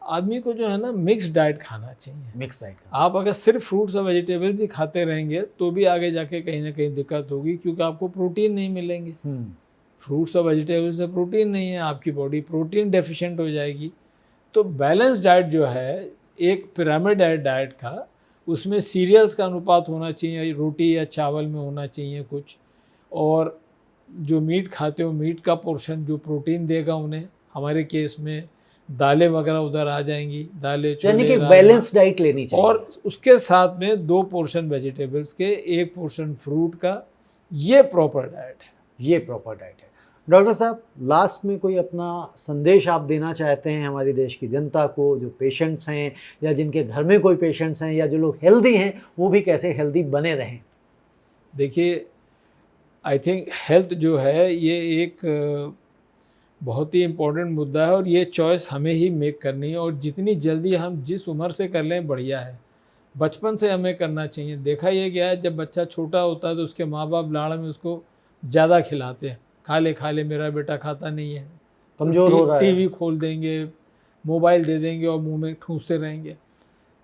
आदमी को जो है ना मिक्स डाइट खाना चाहिए। मिक्स डाइट का आप अगर सिर्फ फ्रूट्स और वेजिटेबल्स ही खाते रहेंगे तो भी आगे जाके कहीं ना कहीं दिक्कत होगी, क्योंकि आपको प्रोटीन नहीं मिलेंगे। फ्रूट्स और वेजिटेबल्स से प्रोटीन नहीं है, आपकी बॉडी प्रोटीन डेफिशिएंट हो जाएगी। तो बैलेंस डाइट जो है, एक पिरामिड डाइट का, उसमें सीरियल्स का अनुपात होना चाहिए, रोटी या चावल में होना चाहिए कुछ, और जो मीट खाते हो मीट का पोर्शन जो प्रोटीन देगा उन्हें, हमारे केस में दालें वगैरह उधर आ जाएंगी, दालें, यानी छोले, कि राजमा, बैलेंस डाइट लेनी चाहिए। और उसके साथ में 2 पोर्शन वेजिटेबल्स के, 1 पोर्शन फ्रूट का। ये प्रॉपर डाइट है। ये प्रॉपर डाइट है। डॉक्टर साहब लास्ट में कोई अपना संदेश आप देना चाहते हैं हमारी देश की जनता को, जो पेशेंट्स हैं या जिनके घर में कोई पेशेंट्स हैं या जो लोग हेल्दी हैं वो भी कैसे हेल्दी बने रहें? देखिए, आई थिंक हेल्थ जो है ये एक बहुत ही इम्पोर्टेंट मुद्दा है और ये चॉइस हमें ही मेक करनी है, और जितनी जल्दी हम जिस उम्र से कर लें बढ़िया है। बचपन से हमें करना चाहिए। देखा ये गया है, जब बच्चा छोटा होता है तो उसके माँ बाप लाड़ में उसको ज़्यादा खिलाते हैं, खा ले मेरा बेटा खाता नहीं है, कमज़ोर हो रहा है। टीवी खोल देंगे, मोबाइल दे देंगे और मुंह में ठूंसते रहेंगे।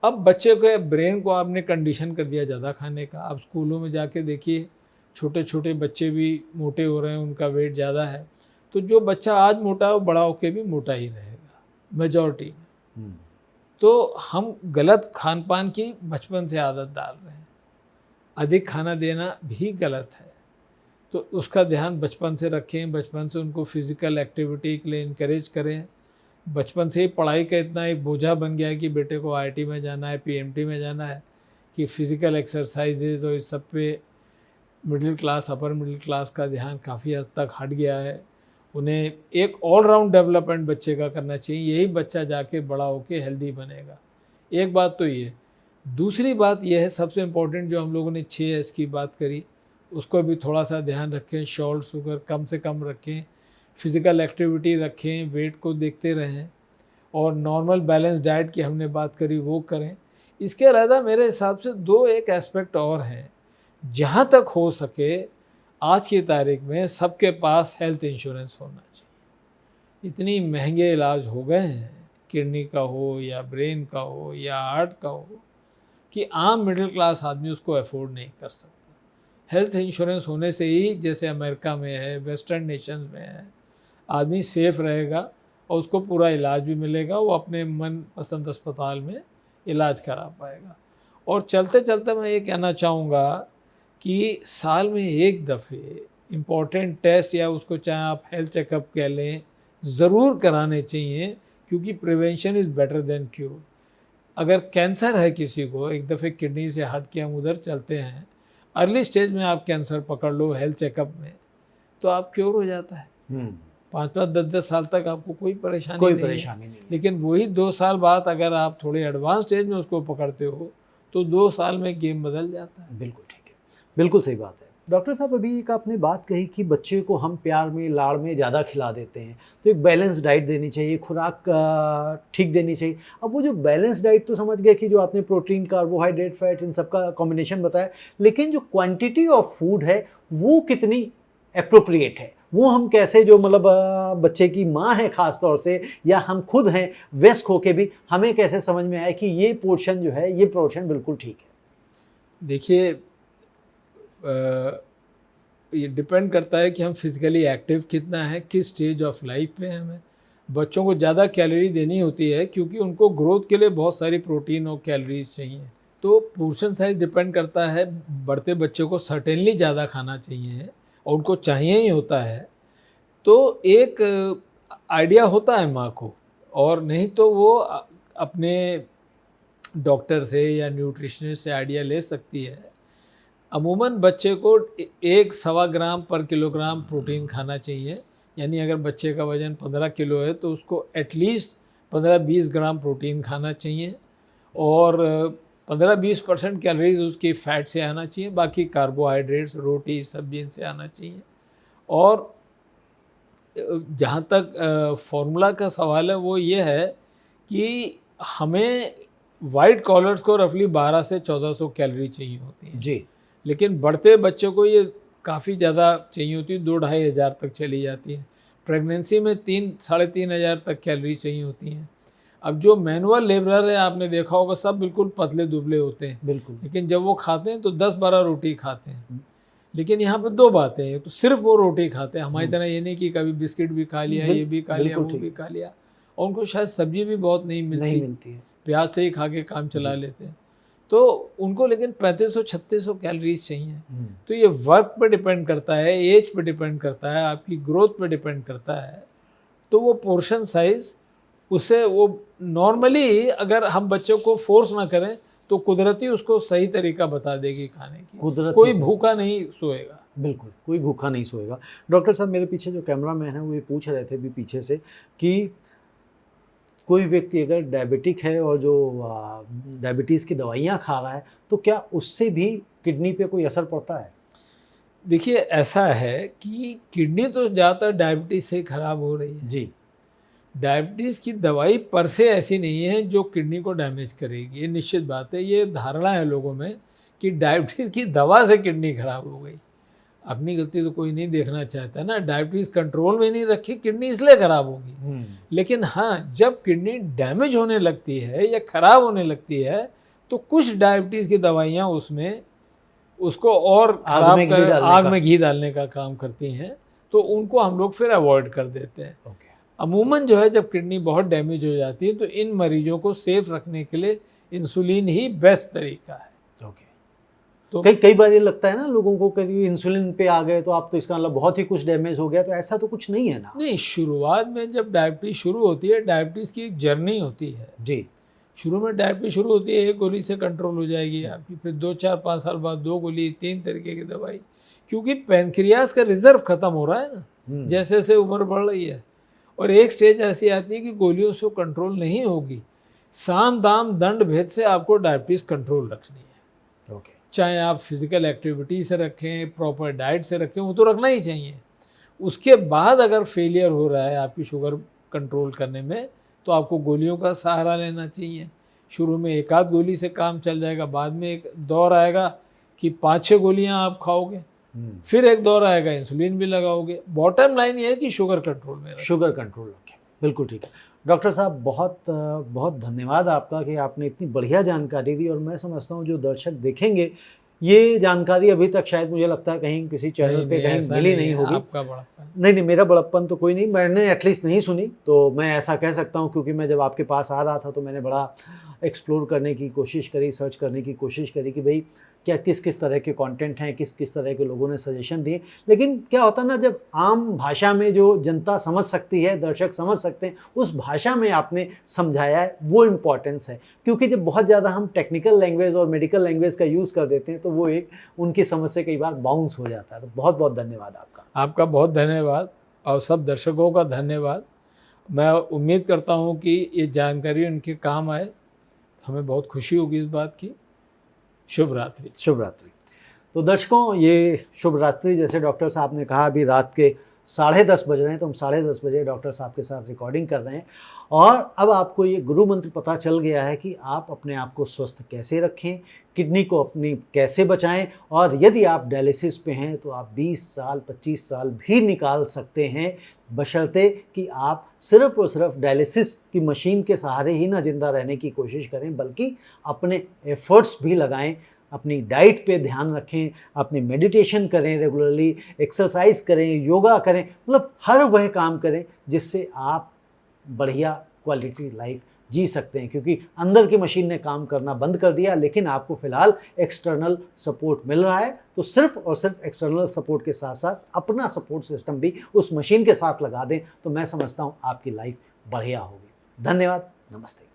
अब बच्चे के ब्रेन को आपने कंडीशन कर दिया ज़्यादा खाने का। अब स्कूलों में जाके देखिए, छोटे छोटे बच्चे भी मोटे हो रहे हैं, उनका वेट ज़्यादा है। तो जो बच्चा आज मोटा है वो बड़ा होकर भी मोटा ही रहेगा मेजॉरिटी में। तो हम गलत खान पान की बचपन से आदत डाल रहे हैं। अधिक खाना देना भी गलत है, तो उसका ध्यान बचपन से रखें। बचपन से उनको फिज़िकल एक्टिविटी के लिए इनकरेज करें। बचपन से ही पढ़ाई का इतना एक बोझा बन गया है कि बेटे को IIT में जाना है, PMT में जाना है, कि फ़िज़िकल एक्सरसाइजेज़ और इस सब पे middle class, upper middle class का ध्यान काफ़ी हद तक हट गया है। उन्हें एक ऑल राउंड डेवलपमेंट बच्चे का करना चाहिए, यही बच्चा जाके बड़ा होके हेल्दी बनेगा। एक बात तो ये। दूसरी बात यह है सबसे इम्पोर्टेंट, जो हम लोगों ने 6S की बात करी, उसको भी थोड़ा सा ध्यान रखें। सॉल्ट शुगर कम से कम रखें, फिज़िकल एक्टिविटी रखें, वेट को देखते रहें, और नॉर्मल बैलेंस डाइट की हमने बात करी वो करें। इसके अलावा मेरे हिसाब से 2 एक एस्पेक्ट और हैं, जहाँ तक हो सके आज की तारीख में सबके पास हेल्थ इंश्योरेंस होना चाहिए। इतनी महंगे इलाज हो गए हैं, किडनी का हो या ब्रेन का हो या हार्ट का हो, कि आम मिडिल क्लास आदमी उसको अफोर्ड नहीं कर सकता। हेल्थ इंश्योरेंस होने से ही, जैसे अमेरिका में है, वेस्टर्न नेशंस में है, आदमी सेफ रहेगा और उसको पूरा इलाज भी मिलेगा, वो अपने मन पसंद अस्पताल में इलाज करा पाएगा। और चलते चलते मैं ये कहना चाहूँगा कि साल में एक दफ़े इम्पॉर्टेंट टेस्ट, या उसको चाहे आप हेल्थ चेकअप कह लें, ज़रूर कराने चाहिए, क्योंकि prevention is better than cure. अगर कैंसर है किसी को, एक दफ़े किडनी से हट के हम उधर चलते हैं, अर्ली स्टेज में आप कैंसर पकड़ लो हेल्थ चेकअप में, तो आप क्योर हो जाता है। 5-5, 10-10 साल तक आपको कोई परेशानी नहीं है। लेकिन वही 2 साल बाद अगर आप थोड़े एडवांस स्टेज में उसको पकड़ते हो, तो 2 साल में गेम बदल जाता है। बिल्कुल ठीक है, बिल्कुल सही बात है। डॉक्टर साहब, अभी एक आपने बात कही कि बच्चे को हम प्यार में, लाड़ में ज़्यादा खिला देते हैं, तो एक बैलेंस डाइट देनी चाहिए, खुराक ठीक देनी चाहिए। अब वो जो बैलेंस डाइट तो समझ गए कि जो आपने प्रोटीन, कार्बोहाइड्रेट, फैट्स, इन सब का कॉम्बिनेशन बताया, लेकिन जो क्वांटिटी ऑफ फूड है वो कितनी अप्रोप्रिएट है, वो हम कैसे, जो मतलब बच्चे की माँ है ख़ास तौर से, या हम खुद हैं वयस्क होके भी, हमें कैसे समझ में आए कि ये पोर्शन जो है, ये पोर्शन बिल्कुल ठीक है? देखिए, ये डिपेंड करता है कि हम फिज़िकली एक्टिव कितना है, किस स्टेज ऑफ लाइफ पे हैं हमें। बच्चों को ज़्यादा कैलोरी देनी होती है, क्योंकि उनको ग्रोथ के लिए बहुत सारी प्रोटीन और कैलोरीज चाहिए। तो पोर्शन साइज डिपेंड करता है। बढ़ते बच्चों को सर्टेनली ज़्यादा खाना चाहिए, और उनको चाहिए ही होता है। तो एक आइडिया होता है माँ को, और नहीं तो वो अपने डॉक्टर से या न्यूट्रिशनिस्ट से आइडिया ले सकती है। अमूमन बच्चे को 1-1.25 ग्राम पर किलोग्राम प्रोटीन खाना चाहिए। यानी अगर बच्चे का वज़न 15 किलो है, तो उसको एटलीस्ट 15-20 ग्राम प्रोटीन खाना चाहिए, और 15-20% कैलोरीज उसकी फ़ैट से आना चाहिए, बाकी कार्बोहाइड्रेट्स, रोटी, सब्जी, इनसे आना चाहिए। और जहाँ तक फार्मूला का सवाल है, वो ये है कि हमें वाइट कॉलर्स को रफली 1200 से 1400 कैलोरी चाहिए होती है जी। लेकिन बढ़ते बच्चों को ये काफ़ी ज़्यादा चाहिए होती है, 2-2.5 हज़ार तक चली जाती है। प्रेगनेंसी में 3-3.5 हज़ार तक कैलोरी चाहिए होती हैं। अब जो मैनुअल लेबरर है, आपने देखा होगा, सब बिल्कुल पतले दुबले होते हैं, बिल्कुल। लेकिन जब वो खाते हैं तो 10-12 रोटी खाते हैं। लेकिन यहाँ पे 2 बातें हैं, तो सिर्फ वो रोटी खाते हैं। हमारी तरह ये नहीं कि कभी बिस्किट भी खा लिया, ये भी खा लिया, वो भी खा लिया। और उनको शायद सब्जी भी बहुत नहीं मिलती है, प्याज से ही खा के काम चला लेते हैं। तो उनको लेकिन 3500-3600 कैलोरीज चाहिए। तो ये वर्क पे डिपेंड करता है, एज पे डिपेंड करता है, आपकी ग्रोथ पे डिपेंड करता है। तो वो पोर्शन साइज, उसे वो नॉर्मली अगर हम बच्चों को फोर्स ना करें, तो कुदरती उसको सही तरीका बता देगी खाने की। कोई भूखा नहीं सोएगा। बिल्कुल, कोई भूखा नहीं सोएगा। डॉक्टर साहब, मेरे पीछे जो कैमरामैन है वो ये पूछ रहे थे भी पीछे से कि कोई व्यक्ति अगर डायबिटिक है और जो डायबिटीज़ की दवाइयाँ खा रहा है, तो क्या उससे भी किडनी पे कोई असर पड़ता है? देखिए, ऐसा है कि किडनी तो ज़्यादातर डायबिटीज़ से ख़राब हो रही है जी। डायबिटीज़ की दवाई पर से ऐसी नहीं है जो किडनी को डैमेज करेगी, ये निश्चित बात है। ये धारणा है लोगों में कि डायबिटीज़ की दवा से किडनी ख़राब हो गई। अपनी गलती तो कोई नहीं देखना चाहता ना। डायबिटीज़ कंट्रोल में नहीं रखी, किडनी इसलिए ख़राब होगी। लेकिन हाँ, जब किडनी डैमेज होने लगती है या ख़राब होने लगती है, तो कुछ डायबिटीज़ की दवाइयाँ उसमें उसको और ख़राब कर, आग में घी डालने का काम करती हैं। तो उनको हम लोग फिर अवॉइड कर देते हैं। अमूमन जो है, जब किडनी बहुत डैमेज हो जाती है, तो इन मरीजों को सेफ रखने के लिए इंसुलिन ही बेस्ट तरीका है। तो कई बार ये लगता है ना लोगों को कि इंसुलिन पे आ गए तो आप, तो इसका मतलब बहुत ही कुछ डैमेज हो गया, तो ऐसा तो कुछ नहीं है ना? नहीं, शुरुआत में जब डायबिटीज़ शुरू होती है, डायबिटीज़ की एक जर्नी होती है जी। शुरू में डायबिटीज़ शुरू होती है, 1 गोली से कंट्रोल हो जाएगी आपकी, फिर 2, 4, 5 साल बाद 2 गोली, 3 तरीके की दवाई, क्योंकि पैनक्रियास का रिजर्व खत्म हो रहा है ना जैसे जैसे उम्र बढ़ रही है। और एक स्टेज ऐसी आती है कि गोलियों से कंट्रोल नहीं होगी, साम दाम दंड भेद से आपको डायबिटीज़ कंट्रोल रखनी है। ओके। चाहे आप फिजिकल एक्टिविटी से रखें, प्रॉपर डाइट से रखें, वो तो रखना ही चाहिए। उसके बाद अगर फेलियर हो रहा है आपकी शुगर कंट्रोल करने में, तो आपको गोलियों का सहारा लेना चाहिए। शुरू में एक आध गोली से काम चल जाएगा, बाद में एक दौर आएगा कि 5-6 गोलियां आप खाओगे, फिर एक दौर आएगा इंसुलिन भी लगाओगे। बॉटम लाइन ये है कि शुगर कंट्रोल में रखें। शुगर कंट्रोल रखें, बिल्कुल ठीक है। डॉक्टर साहब बहुत बहुत धन्यवाद आपका कि आपने इतनी बढ़िया जानकारी दी, और मैं समझता हूँ जो दर्शक देखेंगे ये जानकारी अभी तक शायद मुझे लगता है कहीं किसी चैनल पे कहीं मिली नहीं होगी। आपका बड़प्पन नहीं, मेरा बड़प्पन तो कोई नहीं, मैंने एटलीस्ट नहीं सुनी, तो मैं ऐसा कह सकता हूँ क्योंकि मैं जब आपके पास आ रहा था तो मैंने बड़ा एक्सप्लोर करने की कोशिश करी, सर्च करने की कोशिश करी कि भाई क्या किस किस तरह के कंटेंट हैं, किस किस तरह के लोगों ने सजेशन दिए। लेकिन क्या होता है ना, जब आम भाषा में जो जनता समझ सकती है, दर्शक समझ सकते हैं, उस भाषा में आपने समझाया है, वो इम्पॉर्टेंस है। क्योंकि जब बहुत ज़्यादा हम टेक्निकल लैंग्वेज और मेडिकल लैंग्वेज का यूज़ कर देते हैं तो वो एक उनकी समझ से कई बार बाउंस हो जाता है। तो बहुत बहुत धन्यवाद आपका। आपका बहुत धन्यवाद, और सब दर्शकों का धन्यवाद। मैं उम्मीद करता हूँ कि ये जानकारी उनके काम आए, हमें बहुत खुशी होगी इस बात की। शुभ रात्रि। शुभ रात्रि। तो दर्शकों, ये शुभ रात्रि, जैसे डॉक्टर साहब ने कहा, अभी रात के 10:30 बज रहे हैं, तो हम 10:30 बजे डॉक्टर साहब के साथ रिकॉर्डिंग कर रहे हैं। और अब आपको ये गुरु मंत्र पता चल गया है कि आप अपने आप को स्वस्थ कैसे रखें, किडनी को अपनी कैसे बचाएं, और यदि आप डायलिसिस पे हैं तो आप 20 साल 25 साल भी निकाल सकते हैं, बशर्ते कि आप सिर्फ और सिर्फ डायलिसिस की मशीन के सहारे ही ना जिंदा रहने की कोशिश करें, बल्कि अपने एफर्ट्स भी लगाएं, अपनी डाइट पे ध्यान रखें, अपनी मेडिटेशन करें, रेगुलरली एक्सरसाइज करें, योगा करें, मतलब हर वह काम करें जिससे आप बढ़िया क्वालिटी लाइफ जी सकते हैं। क्योंकि अंदर की मशीन ने काम करना बंद कर दिया, लेकिन आपको फ़िलहाल एक्सटर्नल सपोर्ट मिल रहा है, तो सिर्फ और सिर्फ एक्सटर्नल सपोर्ट के साथ साथ अपना सपोर्ट सिस्टम भी उस मशीन के साथ लगा दें, तो मैं समझता हूँ आपकी लाइफ बढ़िया होगी। धन्यवाद, नमस्ते।